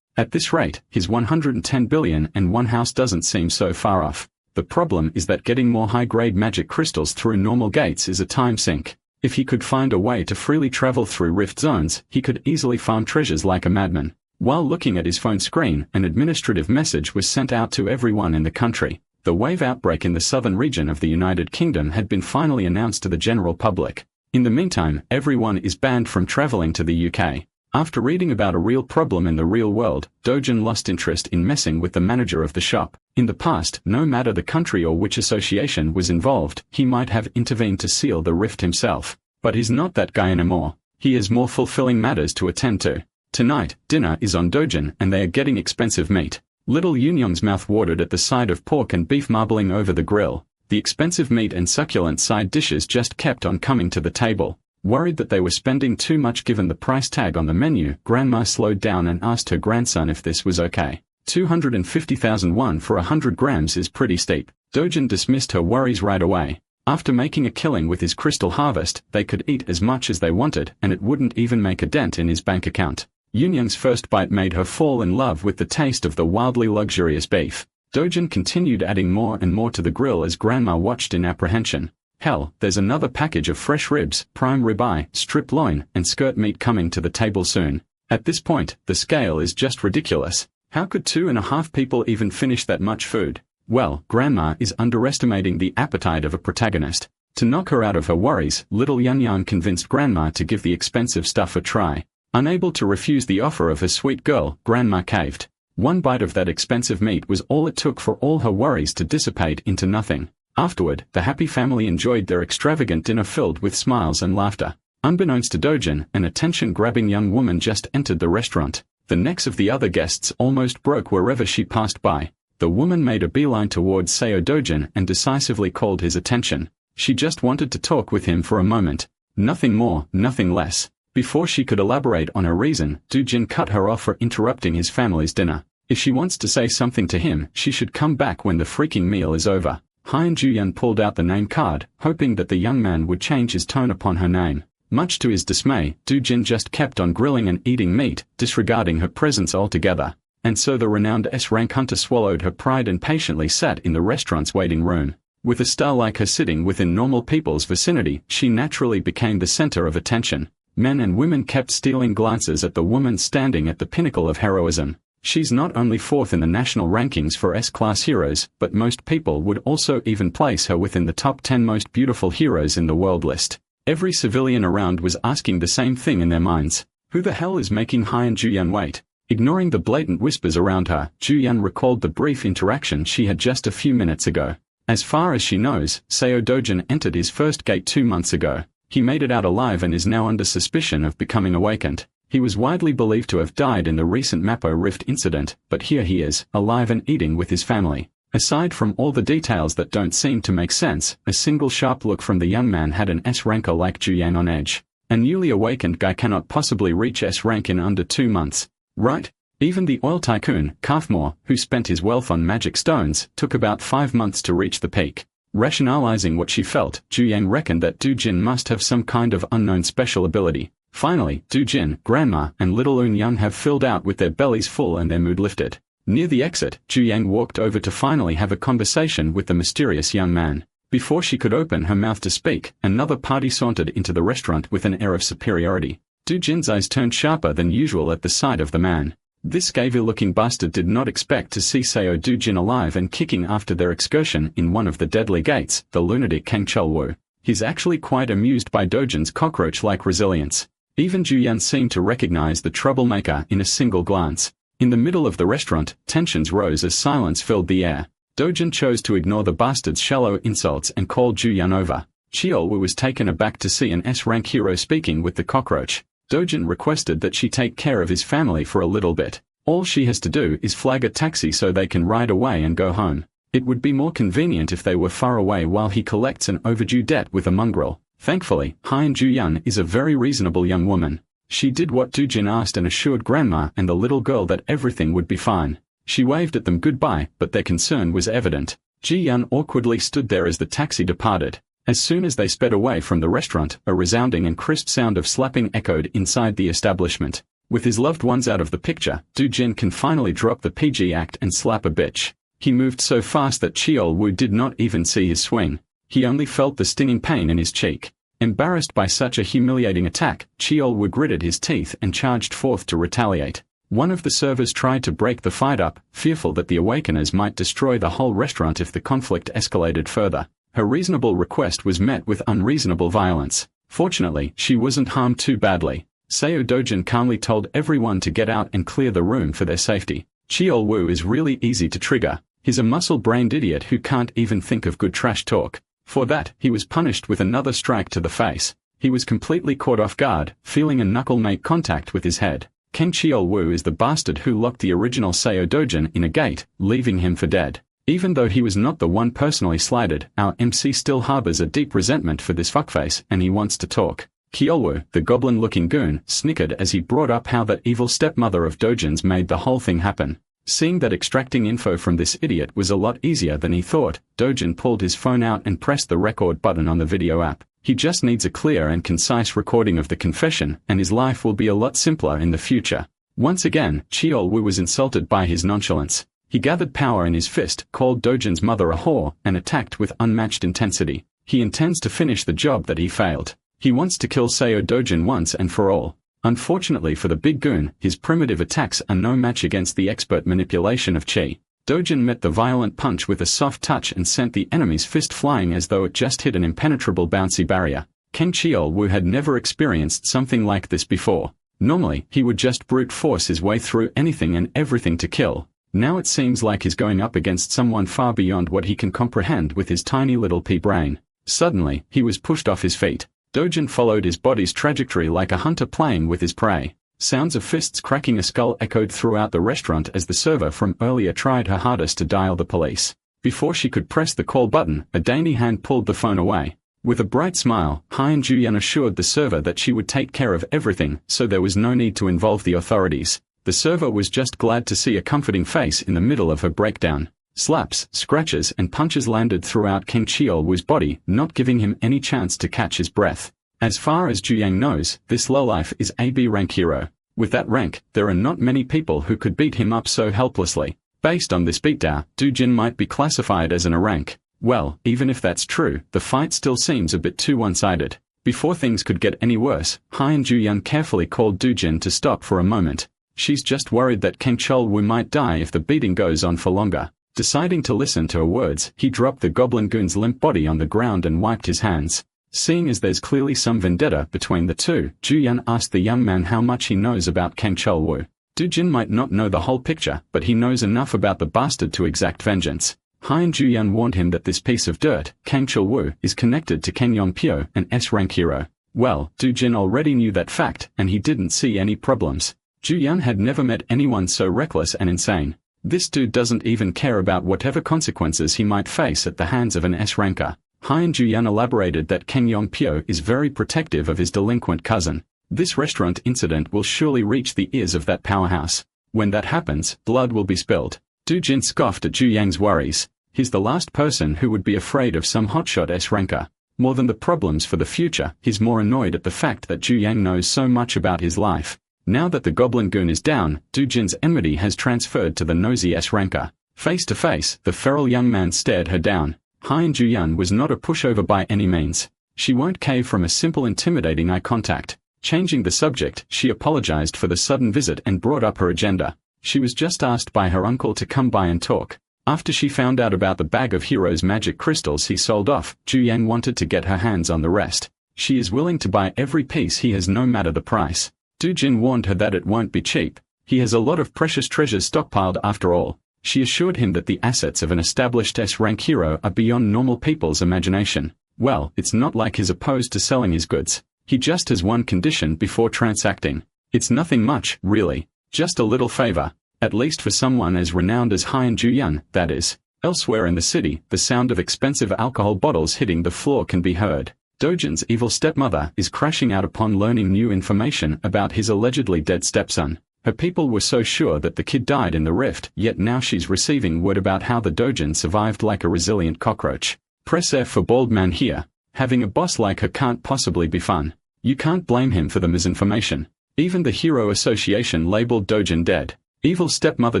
At this rate, his 110 billion and 1 house doesn't seem so far off. The problem is that getting more high-grade magic crystals through normal gates is a time sink. If he could find a way to freely travel through rift zones, he could easily farm treasures like a madman. While looking at his phone screen, an administrative message was sent out to everyone in the country. The wave outbreak in the southern region of the United Kingdom had been finally announced to the general public. In the meantime, everyone is banned from traveling to the UK. After reading about a real problem in the real world, Dojin lost interest in messing with the manager of the shop. In the past, no matter the country or which association was involved, he might have intervened to seal the rift himself. But he's not that guy anymore. He has more fulfilling matters to attend to. Tonight, dinner is on Dojin and they are getting expensive meat. Little Yunyong's mouth watered at the sight of pork and beef marbling over the grill. The expensive meat and succulent side dishes just kept on coming to the table. Worried that they were spending too much given the price tag on the menu, Grandma slowed down and asked her grandson if this was okay. 250,000 won for 100 grams is pretty steep. Dojin dismissed her worries right away. After making a killing with his crystal harvest, they could eat as much as they wanted and it wouldn't even make a dent in his bank account. Yunyong's first bite made her fall in love with the taste of the wildly luxurious beef. Dojin continued adding more and more to the grill as Grandma watched in apprehension. Hell, there's another package of fresh ribs, prime ribeye, strip loin, and skirt meat coming to the table soon. At this point, the scale is just ridiculous. How could 2.5 people even finish that much food? Well, Grandma is underestimating the appetite of a protagonist. To knock her out of her worries, little Yunyong convinced Grandma to give the expensive stuff a try. Unable to refuse the offer of her sweet girl, Grandma caved. 1 bite of that expensive meat was all it took for all her worries to dissipate into nothing. Afterward, the happy family enjoyed their extravagant dinner filled with smiles and laughter. Unbeknownst to Dojin, an attention-grabbing young woman just entered the restaurant. The necks of the other guests almost broke wherever she passed by. The woman made a beeline towards Seo Dojin and decisively called his attention. She just wanted to talk with him for a moment. Nothing more, nothing less. Before she could elaborate on her reason, Dojin cut her off for interrupting his family's dinner. If she wants to say something to him, she should come back when the freaking meal is over. Han Juyan pulled out the name card, hoping that the young man would change his tone upon her name. Much to his dismay, Dujin just kept on grilling and eating meat, disregarding her presence altogether. And so the renowned S-rank hunter swallowed her pride and patiently sat in the restaurant's waiting room. With a star like her sitting within normal people's vicinity, she naturally became the center of attention. Men and women kept stealing glances at the woman standing at the pinnacle of heroism. She's not only fourth in the national rankings for S-class heroes, but most people would also even place her within the top 10 most beautiful heroes in the world list. Every civilian around was asking the same thing in their minds. Who the hell is making Han Juyan wait? Ignoring the blatant whispers around her, Juyan recalled the brief interaction she had just a few minutes ago. As far as she knows, Seo Dojin entered his first gate 2 months ago. He made it out alive and is now under suspicion of becoming awakened. He was widely believed to have died in the recent Mappo Rift incident, but here he is, alive and eating with his family. Aside from all the details that don't seem to make sense, a single sharp look from the young man had an S-ranker like Juyan on edge. A newly awakened guy cannot possibly reach S-rank in under 2 months. Right? Even the oil tycoon, Kafmore, who spent his wealth on magic stones, took about 5 months to reach the peak. Rationalizing what she felt, Juyang reckoned that Dujin must have some kind of unknown special ability. Finally, Dujin, Grandma, and little Eun-young have filled out with their bellies full and their mood lifted. Near the exit, Juyang walked over to finally have a conversation with the mysterious young man. Before she could open her mouth to speak, another party sauntered into the restaurant with an air of superiority. Dujin's eyes turned sharper than usual at the sight of the man. This scavy-looking bastard did not expect to see Seo Dujin alive and kicking after their excursion in one of the deadly gates, the lunatic Kang Cholwoo. He's actually quite amused by Dojin's cockroach-like resilience. Even Juyan seemed to recognize the troublemaker in a single glance. In the middle of the restaurant, tensions rose as silence filled the air. Dojin chose to ignore the bastard's shallow insults and called Juyan over. Cheolwoo was taken aback to see an S-rank hero speaking with the cockroach. Dojin requested that she take care of his family for a little bit. All she has to do is flag a taxi so they can ride away and go home. It would be more convenient if they were far away while he collects an overdue debt with a mongrel. Thankfully, Han Juyan is a very reasonable young woman. She did what Dujin asked and assured Grandma and the little girl that everything would be fine. She waved at them goodbye, but their concern was evident. Ji-yun awkwardly stood there as the taxi departed. As soon as they sped away from the restaurant, a resounding and crisp sound of slapping echoed inside the establishment. With his loved ones out of the picture, Dujin can finally drop the PG act and slap a bitch. He moved so fast that Cheolwoo did not even see his swing. He only felt the stinging pain in his cheek. Embarrassed by such a humiliating attack, Cheolwoo gritted his teeth and charged forth to retaliate. One of the servers tried to break the fight up, fearful that the awakeners might destroy the whole restaurant if the conflict escalated further. Her reasonable request was met with unreasonable violence. Fortunately, she wasn't harmed too badly. Seo Dojin calmly told everyone to get out and clear the room for their safety. Cheolwoo is really easy to trigger. He's a muscle-brained idiot who can't even think of good trash talk. For that, he was punished with another strike to the face. He was completely caught off guard, feeling a knuckle make contact with his head. Kang Cheolwoo is the bastard who locked the original Seo Dojin in a gate, leaving him for dead. Even though he was not the one personally slighted, our MC still harbors a deep resentment for this fuckface, and he wants to talk. Cheolwoo, the goblin-looking goon, snickered as he brought up how that evil stepmother of Dojin's made the whole thing happen. Seeing that extracting info from this idiot was a lot easier than he thought, Dojin pulled his phone out and pressed the record button on the video app. He just needs a clear and concise recording of the confession, and his life will be a lot simpler in the future. Once again, Cheolwoo was insulted by his nonchalance. He gathered power in his fist, called Dojin's mother a whore, and attacked with unmatched intensity. He intends to finish the job that he failed. He wants to kill Seo Dojin once and for all. Unfortunately for the big goon, his primitive attacks are no match against the expert manipulation of Chi. Dojin met the violent punch with a soft touch and sent the enemy's fist flying as though it just hit an impenetrable bouncy barrier. Kang Cheolwoo had never experienced something like this before. Normally, he would just brute force his way through anything and everything to kill. Now it seems like he's going up against someone far beyond what he can comprehend with his tiny little pea brain. Suddenly, he was pushed off his feet. Dojin followed his body's trajectory like a hunter playing with his prey. Sounds of fists cracking a skull echoed throughout the restaurant as the server from earlier tried her hardest to dial the police. Before she could press the call button, a dainty hand pulled the phone away. With a bright smile, Han Juyan assured the server that she would take care of everything, so there was no need to involve the authorities. The server was just glad to see a comforting face in the middle of her breakdown. Slaps, scratches and punches landed throughout King Cheolwoo's body, not giving him any chance to catch his breath. As far as Ju Yang knows, this lowlife is a B rank hero. With that rank, there are not many people who could beat him up so helplessly. Based on this beatdown, Dujin might be classified as an A rank. Well, even if that's true, the fight still seems a bit too one-sided. Before things could get any worse, Hien Ju-yun carefully called Dujin to stop for a moment. She's just worried that King Cheolwoo might die if the beating goes on for longer. Deciding to listen to her words, he dropped the goblin goon's limp body on the ground and wiped his hands. Seeing as there's clearly some vendetta between the two, Ju-yun asked the young man how much he knows about King Cheolwoo. Dujin might not know the whole picture, but he knows enough about the bastard to exact vengeance. Hien Ju-yun warned him that this piece of dirt, Kang Cheolwoo, is connected to Ken Yong-pyo, an S-rank hero. Well, Dujin already knew that fact, and he didn't see any problems. Ju-yun had never met anyone so reckless and insane. This dude doesn't even care about whatever consequences he might face at the hands of an S-ranker. Hien Ju-yun elaborated that Ken Yong-pyo is very protective of his delinquent cousin. This restaurant incident will surely reach the ears of that powerhouse. When that happens, blood will be spilled. Dujin scoffed at Ju Yang's worries. He's the last person who would be afraid of some hotshot S-ranker. More than the problems for the future, he's more annoyed at the fact that Ju Yang knows so much about his life. Now that the goblin goon is down, Dujin's enmity has transferred to the nosy S-ranker. Face to face, the feral young man stared her down. Hien Ju-yun was not a pushover by any means. She won't cave from a simple intimidating eye contact. Changing the subject, she apologized for the sudden visit and brought up her agenda. She was just asked by her uncle to come by and talk. After she found out about the bag of Hero's magic crystals he sold off, Ju Yang wanted to get her hands on the rest. She is willing to buy every piece he has no matter the price. Dujin warned her that it won't be cheap. He has a lot of precious treasures stockpiled after all. She assured him that the assets of an established S-rank hero are beyond normal people's imagination. Well, it's not like he's opposed to selling his goods. He just has one condition before transacting. It's nothing much, really. Just a little favor. At least for someone as renowned as Hien Ju-yun, that is. Elsewhere in the city, the sound of expensive alcohol bottles hitting the floor can be heard. Dojin's evil stepmother is crashing out upon learning new information about his allegedly dead stepson. Her people were so sure that the kid died in the rift, yet now she's receiving word about how the Dojin survived like a resilient cockroach. Press F for bald man here. Having a boss like her can't possibly be fun. You can't blame him for the misinformation. Even the Hero Association labeled Dojin dead. Evil stepmother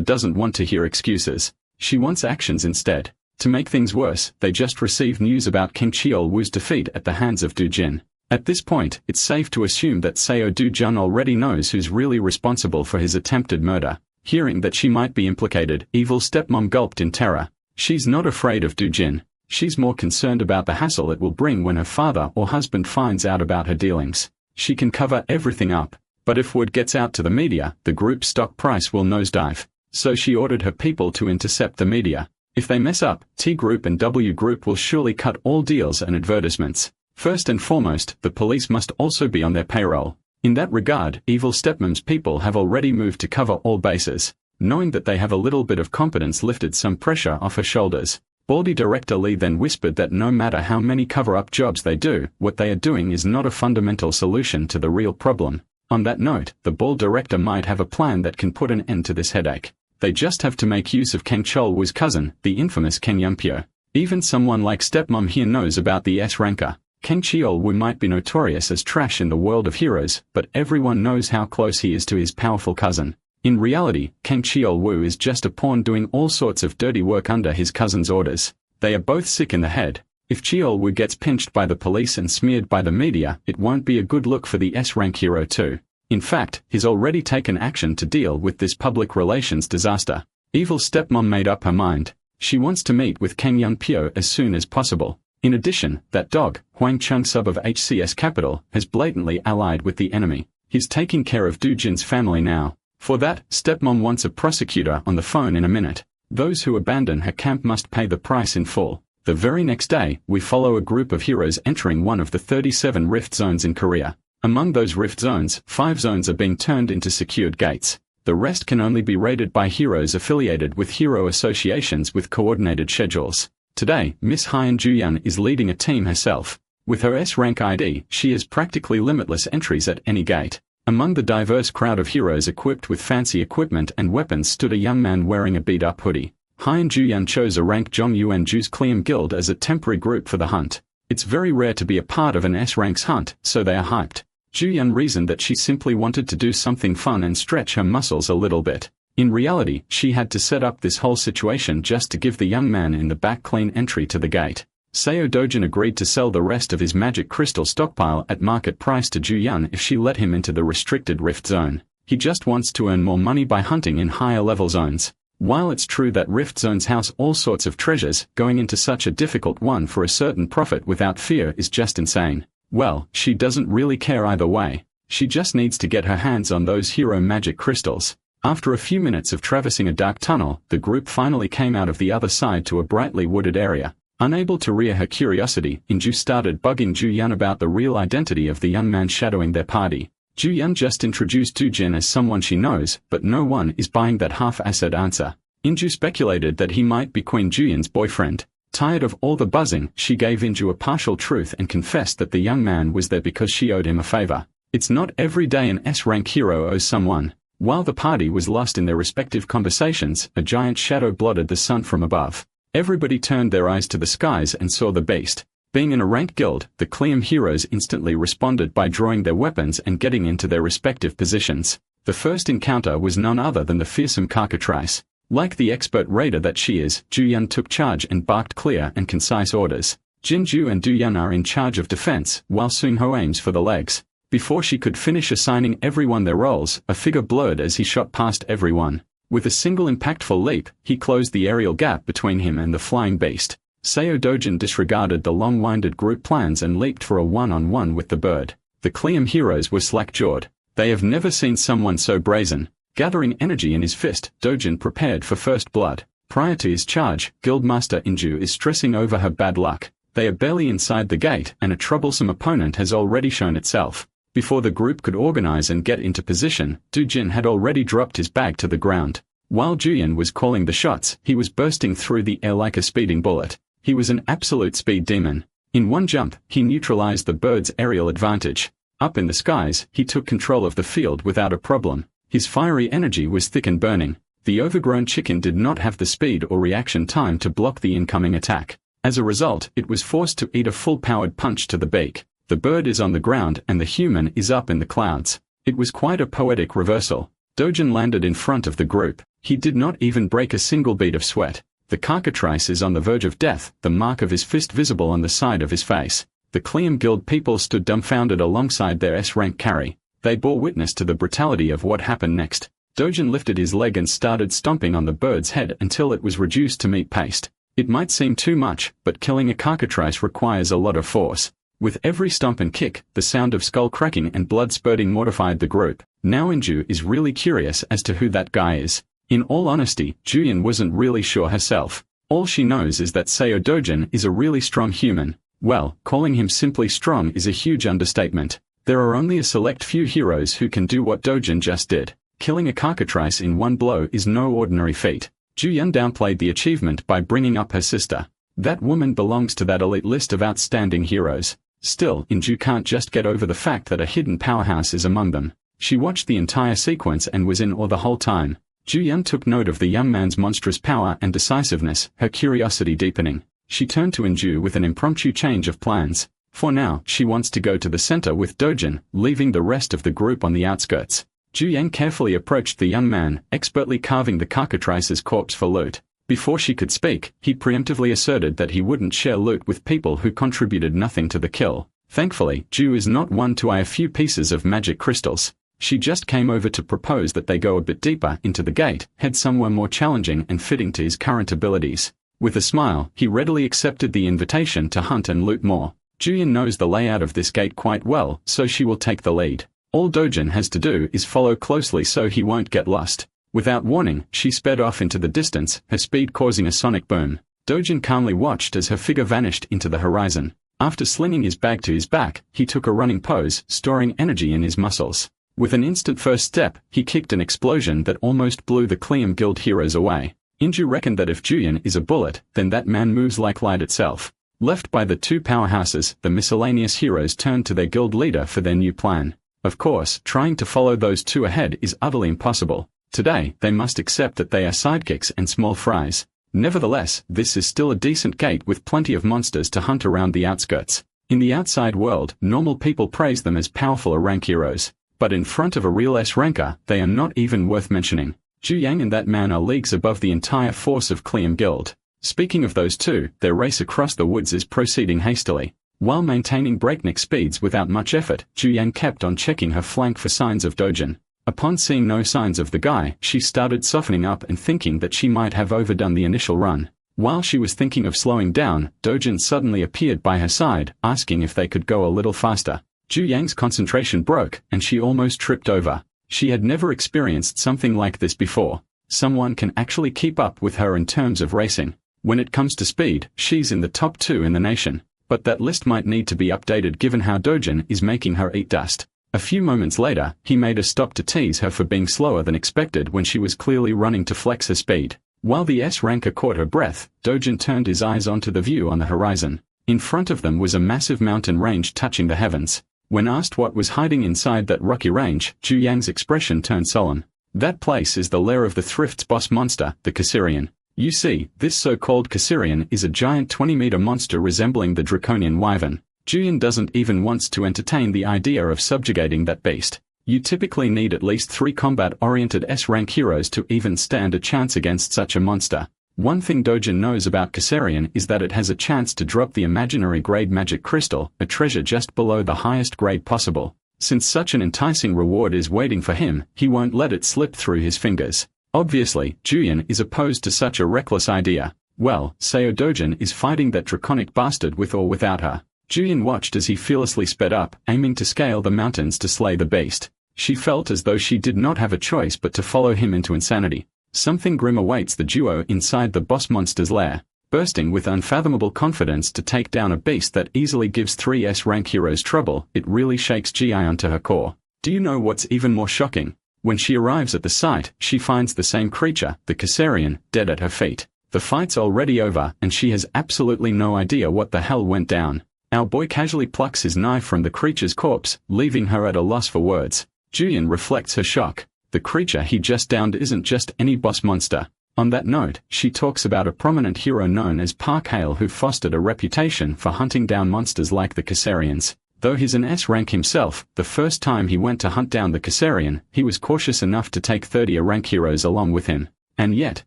doesn't want to hear excuses. She wants actions instead. To make things worse, they just received news about King Cheolwoo's defeat at the hands of Dujin. At this point, it's safe to assume that Seo Dujun already knows who's really responsible for his attempted murder. Hearing that she might be implicated, evil stepmom gulped in terror. She's not afraid of Dujin. She's more concerned about the hassle it will bring when her father or husband finds out about her dealings. She can cover everything up. But if word gets out to the media, the group's stock price will nosedive. So she ordered her people to intercept the media. If they mess up, T Group and W Group will surely cut all deals and advertisements. First and foremost, the police must also be on their payroll. In that regard, evil stepmom's people have already moved to cover all bases. Knowing that they have a little bit of competence lifted some pressure off her shoulders. Baldy Director Lee then whispered that no matter how many cover-up jobs they do, what they are doing is not a fundamental solution to the real problem. On that note, the bald director might have a plan that can put an end to this headache. They just have to make use of Ken Cheolwoo's cousin, the infamous Ken Yong-pyo. Even someone like stepmom here knows about the S-ranker. Ken Cheolwoo might be notorious as trash in the world of heroes, but everyone knows how close he is to his powerful cousin. In reality, Ken Cheolwoo is just a pawn doing all sorts of dirty work under his cousin's orders. They are both sick in the head. If Cheolwoo gets pinched by the police and smeared by the media, it won't be a good look for the S-rank hero too. In fact, he's already taken action to deal with this public relations disaster. Evil stepmom made up her mind. She wants to meet with Ken Yong-pyo as soon as possible. In addition, that dog, Hwang Chung-sub of HCS Capital, has blatantly allied with the enemy. He's taking care of Dujin's family now. For that, stepmom wants a prosecutor on the phone in a minute. Those who abandon her camp must pay the price in full. The very next day, we follow a group of heroes entering one of the 37 rift zones in Korea. Among those rift zones, 5 zones are being turned into secured gates. The rest can only be raided by heroes affiliated with hero associations with coordinated schedules. Today, Miss Hien Ju-yun is leading a team herself. With her S-rank ID, she has practically limitless entries at any gate. Among the diverse crowd of heroes equipped with fancy equipment and weapons stood a young man wearing a beat-up hoodie. Han Ju-yun chose a rank Zhongyuan Ju's Cleum Guild as a temporary group for the hunt. It's very rare to be a part of an S-ranks hunt, so they are hyped. Ju-yun reasoned that she simply wanted to do something fun and stretch her muscles a little bit. In reality, she had to set up this whole situation just to give the young man in the back clean entry to the gate. Seo Dojin agreed to sell the rest of his magic crystal stockpile at market price to Ju-yun if she let him into the restricted rift zone. He just wants to earn more money by hunting in higher level zones. While it's true that rift zones house all sorts of treasures, going into such a difficult one for a certain profit without fear is just insane. Well, she doesn't really care either way. She just needs to get her hands on those hero magic crystals. After a few minutes of traversing a dark tunnel, the group finally came out of the other side to a brightly wooded area. Unable to rear her curiosity, Inju started bugging Ju-yun about the real identity of the young man shadowing their party. Ju-yun just introduced Ju-jin as someone she knows, but no one is buying that half-assed answer. Inju speculated that he might be Queen Ju-yun's boyfriend. Tired of all the buzzing, she gave Inju a partial truth and confessed that the young man was there because she owed him a favor. It's not every day an S-rank hero owes someone. While the party was lost in their respective conversations, a giant shadow blotted the sun from above. Everybody turned their eyes to the skies and saw the beast. Being in a rank guild, the Cleum heroes instantly responded by drawing their weapons and getting into their respective positions. The first encounter was none other than the fearsome cockatrice. Like the expert raider that she is, Ju-yun took charge and barked clear and concise orders. Jinju and Du-yun are in charge of defense, while Seung-ho aims for the legs. Before she could finish assigning everyone their roles, a figure blurred as he shot past everyone. With a single impactful leap, he closed the aerial gap between him and the flying beast. Seo Dojin disregarded the long-winded group plans and leaped for a one-on-one with the bird. The Cleum heroes were slack-jawed. They have never seen someone so brazen. Gathering energy in his fist, Dojin prepared for first blood. Prior to his charge, Guildmaster Inju is stressing over her bad luck. They are barely inside the gate, and a troublesome opponent has already shown itself. Before the group could organize and get into position, Dojin had already dropped his bag to the ground. While Ju-yun was calling the shots, he was bursting through the air like a speeding bullet. He was an absolute speed demon. In one jump, he neutralized the bird's aerial advantage. Up in the skies, he took control of the field without a problem. His fiery energy was thick and burning. The overgrown chicken did not have the speed or reaction time to block the incoming attack. As a result, it was forced to eat a full-powered punch to the beak. The bird is on the ground and the human is up in the clouds. It was quite a poetic reversal. Dojin landed in front of the group. He did not even break a single bead of sweat. The cockatrice is on the verge of death, the mark of his fist visible on the side of his face. The Cleum Guild people stood dumbfounded alongside their S-rank carry. They bore witness to the brutality of what happened next. Dojin lifted his leg and started stomping on the bird's head until it was reduced to meat paste. It might seem too much, but killing a cockatrice requires a lot of force. With every stomp and kick, the sound of skull cracking and blood spurting mortified the group. Now Inju is really curious as to who that guy is. In all honesty, Ju-yun wasn't really sure herself. All she knows is that Seo Dojin is a really strong human. Well, calling him simply strong is a huge understatement. There are only a select few heroes who can do what Dojin just did. Killing a cockatrice in one blow is no ordinary feat. Ju-yun downplayed the achievement by bringing up her sister. That woman belongs to that elite list of outstanding heroes. Still, Inju can't just get over the fact that a hidden powerhouse is among them. She watched the entire sequence and was in awe the whole time. Ju-yun took note of the young man's monstrous power and decisiveness, her curiosity deepening. She turned to Inju with an impromptu change of plans. For now, she wants to go to the center with Dojin, leaving the rest of the group on the outskirts. Ju-yun carefully approached the young man, expertly carving the cockatrice's corpse for loot. Before she could speak, he preemptively asserted that he wouldn't share loot with people who contributed nothing to the kill. Thankfully, Ju is not one to eye a few pieces of magic crystals. She just came over to propose that they go a bit deeper into the gate, head somewhere more challenging and fitting to his current abilities. With a smile, he readily accepted the invitation to hunt and loot more. Ju-yun knows the layout of this gate quite well, so she will take the lead. All Dojin has to do is follow closely so he won't get lost. Without warning, she sped off into the distance, her speed causing a sonic boom. Dojin calmly watched as her figure vanished into the horizon. After slinging his bag to his back, he took a running pose, storing energy in his muscles. With an instant first step, he kicked an explosion that almost blew the Cleum Guild heroes away. Inju reckoned that if Ju-yun is a bullet, then that man moves like light itself. Left by the two powerhouses, the miscellaneous heroes turned to their guild leader for their new plan. Of course, trying to follow those two ahead is utterly impossible. Today, they must accept that they are sidekicks and small fries. Nevertheless, this is still a decent gate with plenty of monsters to hunt around the outskirts. In the outside world, normal people praise them as powerful rank heroes. But in front of a real S-ranker, they are not even worth mentioning. Zhu Yang and that man are leagues above the entire force of Cleum Guild. Speaking of those two, their race across the woods is proceeding hastily. While maintaining breakneck speeds without much effort, Zhu Yang kept on checking her flank for signs of Dojin. Upon seeing no signs of the guy, she started softening up and thinking that she might have overdone the initial run. While she was thinking of slowing down, Dojin suddenly appeared by her side, asking if they could go a little faster. Zhu Yang's concentration broke, and she almost tripped over. She had never experienced something like this before. Someone can actually keep up with her in terms of racing. When it comes to speed, she's in the top 2 in the nation. But that list might need to be updated given how Dojin is making her eat dust. A few moments later, he made a stop to tease her for being slower than expected when she was clearly running to flex her speed. While the S-ranker caught her breath, Dojin turned his eyes onto the view on the horizon. In front of them was a massive mountain range touching the heavens. When asked what was hiding inside that rocky range, Zhu Yang's expression turned sullen. That place is the lair of the Thrift's boss monster, the Caesarian. You see, this so-called Caesarian is a giant 20-meter monster resembling the draconian wyvern. Julian doesn't even want to entertain the idea of subjugating that beast. You typically need at least 3 combat-oriented S-rank heroes to even stand a chance against such a monster. One thing Dojin knows about Caesarian is that it has a chance to drop the imaginary grade magic crystal, a treasure just below the highest grade possible. Since such an enticing reward is waiting for him, he won't let it slip through his fingers. Obviously, Julian is opposed to such a reckless idea. Well, Seo Dojin is fighting that draconic bastard with or without her. Julian watched as he fearlessly sped up, aiming to scale the mountains to slay the beast. She felt as though she did not have a choice but to follow him into insanity. Something grim awaits the duo inside the boss monster's lair. Bursting with unfathomable confidence to take down a beast that easily gives 3 S-rank heroes trouble, it really shakes Ji-Yeon to her core. Do you know what's even more shocking? When she arrives at the site, she finds the same creature, the Caesarian, dead at her feet. The fight's already over, and she has absolutely no idea what the hell went down. Our boy casually plucks his knife from the creature's corpse, leaving her at a loss for words. Julian reflects her shock. The creature he just downed isn't just any boss monster. On that note, she talks about a prominent hero known as Park Hale who fostered a reputation for hunting down monsters like the Caesarians. Though he's an S-rank himself, the first time he went to hunt down the Caesarian, he was cautious enough to take 30 A-rank heroes along with him. And yet,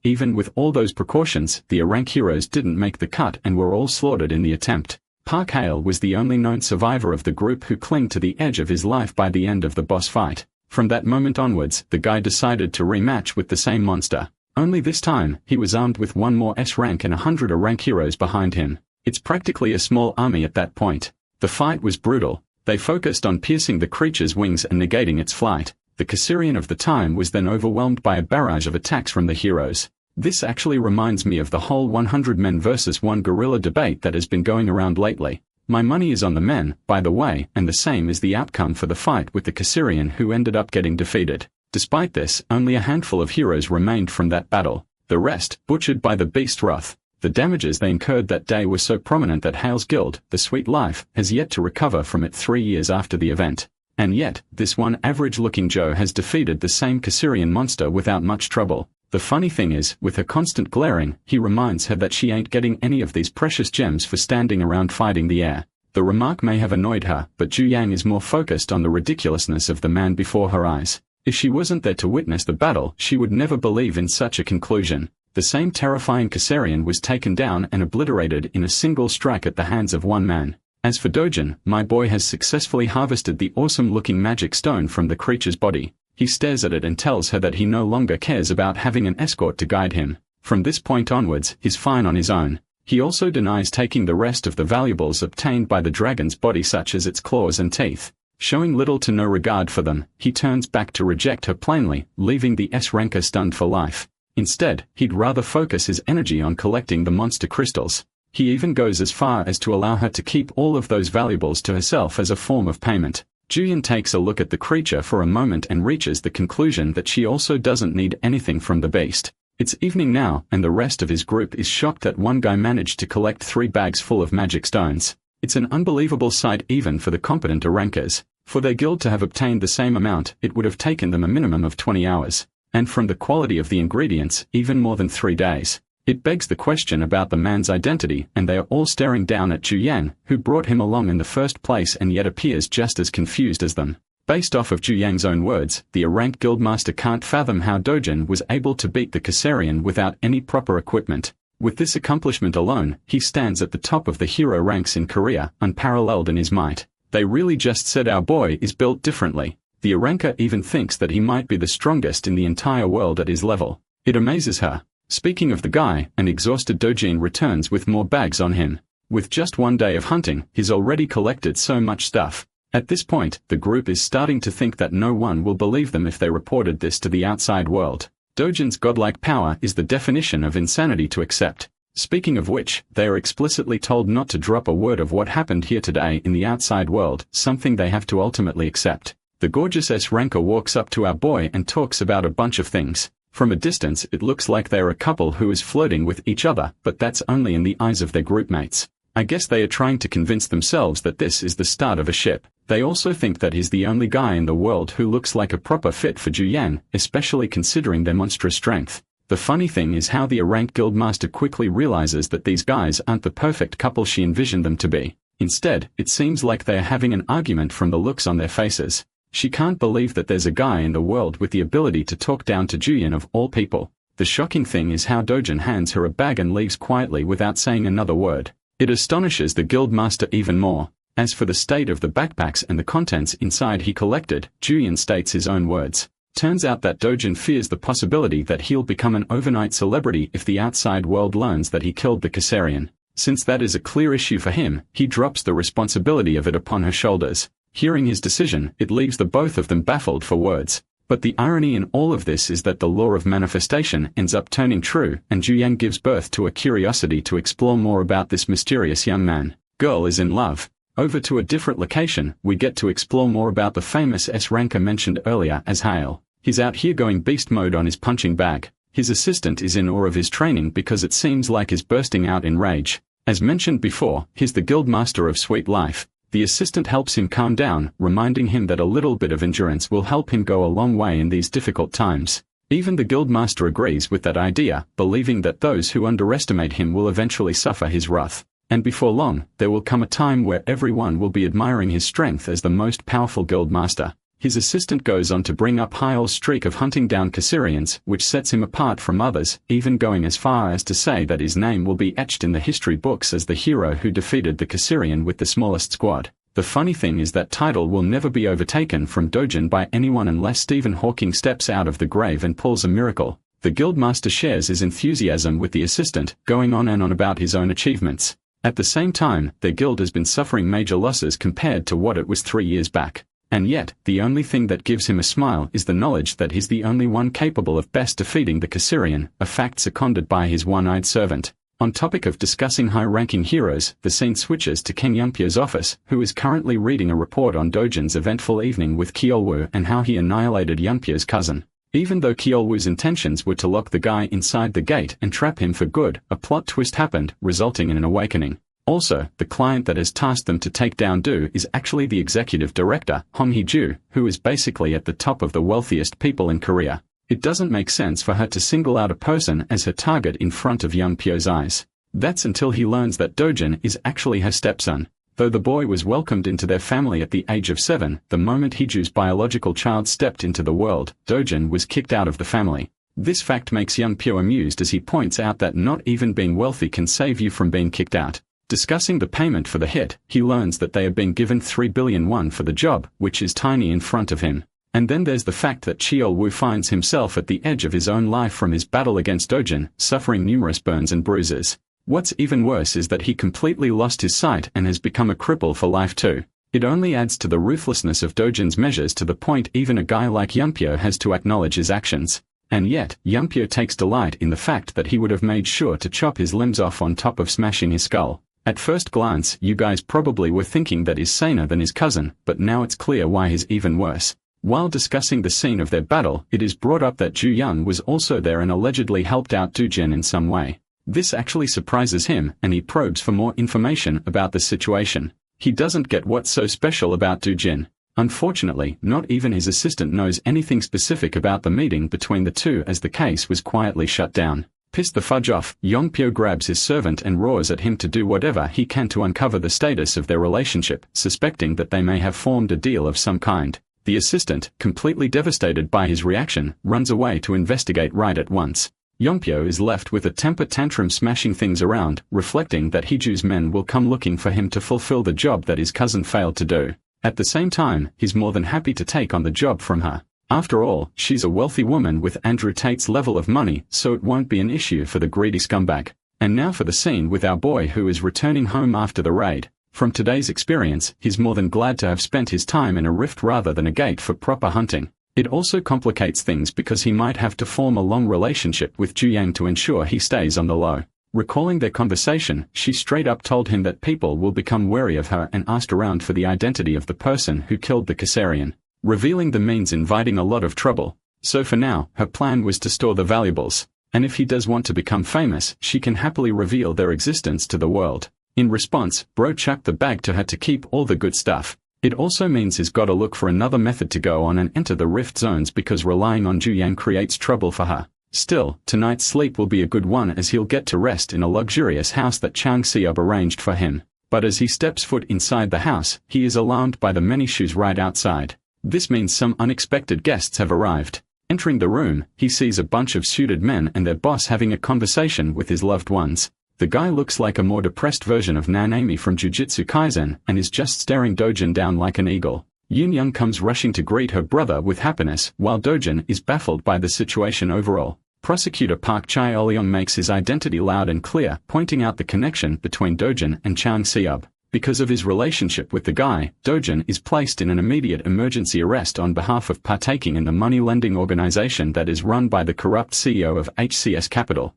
even with all those precautions, the A-rank heroes didn't make the cut and were all slaughtered in the attempt. Park Hale was the only known survivor of the group who clung to the edge of his life by the end of the boss fight. From that moment onwards, the guy decided to rematch with the same monster. Only this time, he was armed with 1 more S-rank and 100 A-rank heroes behind him. It's practically a small army at that point. The fight was brutal. They focused on piercing the creature's wings and negating its flight. The Caesarian of the time was then overwhelmed by a barrage of attacks from the heroes. This actually reminds me of the whole 100 men versus 1 gorilla debate that has been going around lately. My money is on the men, by the way, and the same is the outcome for the fight with the Caesarian who ended up getting defeated. Despite this, only a handful of heroes remained from that battle. The rest, butchered by the beast wrath. The damages they incurred that day were so prominent that Hale's guild, the Sweet Life, has yet to recover from it 3 years after the event. And yet, this one average-looking Joe has defeated the same Caesarian monster without much trouble. The funny thing is, with her constant glaring, he reminds her that she ain't getting any of these precious gems for standing around fighting the air. The remark may have annoyed her, but Zhu Yang is more focused on the ridiculousness of the man before her eyes. If she wasn't there to witness the battle, she would never believe in such a conclusion. The same terrifying Caesarian was taken down and obliterated in a single strike at the hands of 1 man. As for Dojin, my boy has successfully harvested the awesome-looking magic stone from the creature's body. He stares at it and tells her that he no longer cares about having an escort to guide him. From this point onwards, he's fine on his own. He also denies taking the rest of the valuables obtained by the dragon's body such as its claws and teeth. Showing little to no regard for them, he turns back to reject her plainly, leaving the S-ranker stunned for life. Instead, he'd rather focus his energy on collecting the monster crystals. He even goes as far as to allow her to keep all of those valuables to herself as a form of payment. Julian takes a look at the creature for a moment and reaches the conclusion that she also doesn't need anything from the beast. It's evening now, and the rest of his group is shocked that one guy managed to collect 3 bags full of magic stones. It's an unbelievable sight even for the competent rankers. For their guild to have obtained the same amount, it would have taken them a minimum of 20 hours. And from the quality of the ingredients, even more than 3 days. It begs the question about the man's identity, and they are all staring down at Juyan, who brought him along in the first place and yet appears just as confused as them. Based off of Juyang's own words, the A-rank guildmaster can't fathom how Dojin was able to beat the Kassarian without any proper equipment. With this accomplishment alone, he stands at the top of the hero ranks in Korea, unparalleled in his might. They really just said our boy is built differently. The A-ranker even thinks that he might be the strongest in the entire world at his level. It amazes her. Speaking of the guy, an exhausted Dojin returns with more bags on him. With just 1 day of hunting, he's already collected so much stuff. At this point, the group is starting to think that no one will believe them if they reported this to the outside world. Dojin's godlike power is the definition of insanity to accept. Speaking of which, they are explicitly told not to drop a word of what happened here today in the outside world, something they have to ultimately accept. The gorgeous S-ranker walks up to our boy and talks about a bunch of things. From a distance it looks like they're a couple who is flirting with each other, but that's only in the eyes of their group mates. I guess they are trying to convince themselves that this is the start of a ship. They also think that he's the only guy in the world who looks like a proper fit for Juyan, especially considering their monstrous strength. The funny thing is how the A-rank guildmaster quickly realizes that these guys aren't the perfect couple she envisioned them to be. Instead, it seems like they are having an argument from the looks on their faces. She can't believe that there's a guy in the world with the ability to talk down to Juyan of all people. The shocking thing is how Dojin hands her a bag and leaves quietly without saying another word. It astonishes the guildmaster even more. As for the state of the backpacks and the contents inside he collected, Juyan states his own words. Turns out that Dojin fears the possibility that he'll become an overnight celebrity if the outside world learns that he killed the Kassarian. Since that is a clear issue for him, he drops the responsibility of it upon her shoulders. Hearing his decision, it leaves the both of them baffled for words. But the irony in all of this is that the law of manifestation ends up turning true, and Juyang gives birth to a curiosity to explore more about this mysterious young man. Girl is in love. Over to a different location, we get to explore more about the famous S-ranker mentioned earlier as Hale. He's out here going beast mode on his punching bag. His assistant is in awe of his training because it seems like he's bursting out in rage. As mentioned before, he's the guildmaster of Sweet Life. The assistant helps him calm down, reminding him that a little bit of endurance will help him go a long way in these difficult times. Even the guildmaster agrees with that idea, believing that those who underestimate him will eventually suffer his wrath. And before long, there will come a time where everyone will be admiring his strength as the most powerful guildmaster. His assistant goes on to bring up Hyle's streak of hunting down Kassarians, which sets him apart from others, even going as far as to say that his name will be etched in the history books as the hero who defeated the Kassarian with the smallest squad. The funny thing is that title will never be overtaken from Dojin by anyone unless Stephen Hawking steps out of the grave and pulls a miracle. The guildmaster shares his enthusiasm with the assistant, going on and on about his own achievements. At the same time, their guild has been suffering major losses compared to what it was 3 years back. And yet, the only thing that gives him a smile is the knowledge that he's the only one capable of best defeating the Kassarian, a fact seconded by his one-eyed servant. On topic of discussing high-ranking heroes, the scene switches to Ken Yunpyo's office, who is currently reading a report on Dojin's eventful evening with Kyeolwoo and how he annihilated Yunpyo's cousin. Even though Kyeolwoo's intentions were to lock the guy inside the gate and trap him for good, a plot twist happened, resulting in an awakening. Also, the client that has tasked them to take down Do is actually the executive director, Hong Hee-ju, who is basically at the top of the wealthiest people in Korea. It doesn't make sense for her to single out a person as her target in front of Yunpyo's eyes. That's until he learns that Dojin is actually her stepson. Though the boy was welcomed into their family at the age of 7, the moment Heeju's biological child stepped into the world, Dojin was kicked out of the family. This fact makes Yunpyo amused as he points out that not even being wealthy can save you from being kicked out. Discussing the payment for the hit, he learns that they are being given 3 billion won for the job, which is tiny in front of him. And then there's the fact that Cheol-woo finds himself at the edge of his own life from his battle against Dojin, suffering numerous burns and bruises. What's even worse is that he completely lost his sight and has become a cripple for life too. It only adds to the ruthlessness of Dojin's measures to the point even a guy like Yunpyo has to acknowledge his actions. And yet, Yunpyo takes delight in the fact that he would have made sure to chop his limbs off on top of smashing his skull. At first glance, you guys probably were thinking that he's saner than his cousin, but now it's clear why he's even worse. While discussing the scene of their battle, it is brought up that Ju Young was also there and allegedly helped out Dojin in some way. This actually surprises him, and he probes for more information about the situation. He doesn't get what's so special about Dojin. Unfortunately, not even his assistant knows anything specific about the meeting between the two, as the case was quietly shut down. Pissed the fudge off, Yongpyo grabs his servant and roars at him to do whatever he can to uncover the status of their relationship, suspecting that they may have formed a deal of some kind. The assistant, completely devastated by his reaction, runs away to investigate right at once. Yongpyo is left with a temper tantrum, smashing things around, reflecting that Hiju's men will come looking for him to fulfill the job that his cousin failed to do. At the same time, he's more than happy to take on the job from her. After all, she's a wealthy woman with Andrew Tate's level of money, so it won't be an issue for the greedy scumbag. And now for the scene with our boy who is returning home after the raid. From today's experience, he's more than glad to have spent his time in a rift rather than a gate for proper hunting. It also complicates things because he might have to form a long relationship with Juyang to ensure he stays on the low. Recalling their conversation, she straight up told him that people will become wary of her and asked around for the identity of the person who killed the Caesarian. Revealing them means inviting a lot of trouble. So for now, her plan was to store the valuables. And if he does want to become famous, she can happily reveal their existence to the world. In response, Bro chucked the bag to her to keep all the good stuff. It also means he's gotta look for another method to go on and enter the rift zones because relying on Juyang creates trouble for her. Still, tonight's sleep will be a good one as he'll get to rest in a luxurious house that Chang Seob arranged for him. But as he steps foot inside the house, he is alarmed by the many shoes right outside. This means some unexpected guests have arrived. Entering the room, he sees a bunch of suited men and their boss having a conversation with his loved ones. The guy looks like a more depressed version of Nanami from Jujutsu Kaisen and is just staring Dojin down like an eagle. Yoon Young comes rushing to greet her brother with happiness, while Dojin is baffled by the situation overall. Prosecutor Park Chae-oleong makes his identity loud and clear, pointing out the connection between Dojin and Chang Seob. Because of his relationship with the guy, Dojin is placed in an immediate emergency arrest on behalf of partaking in the money-lending organization that is run by the corrupt CEO of HCS Capital.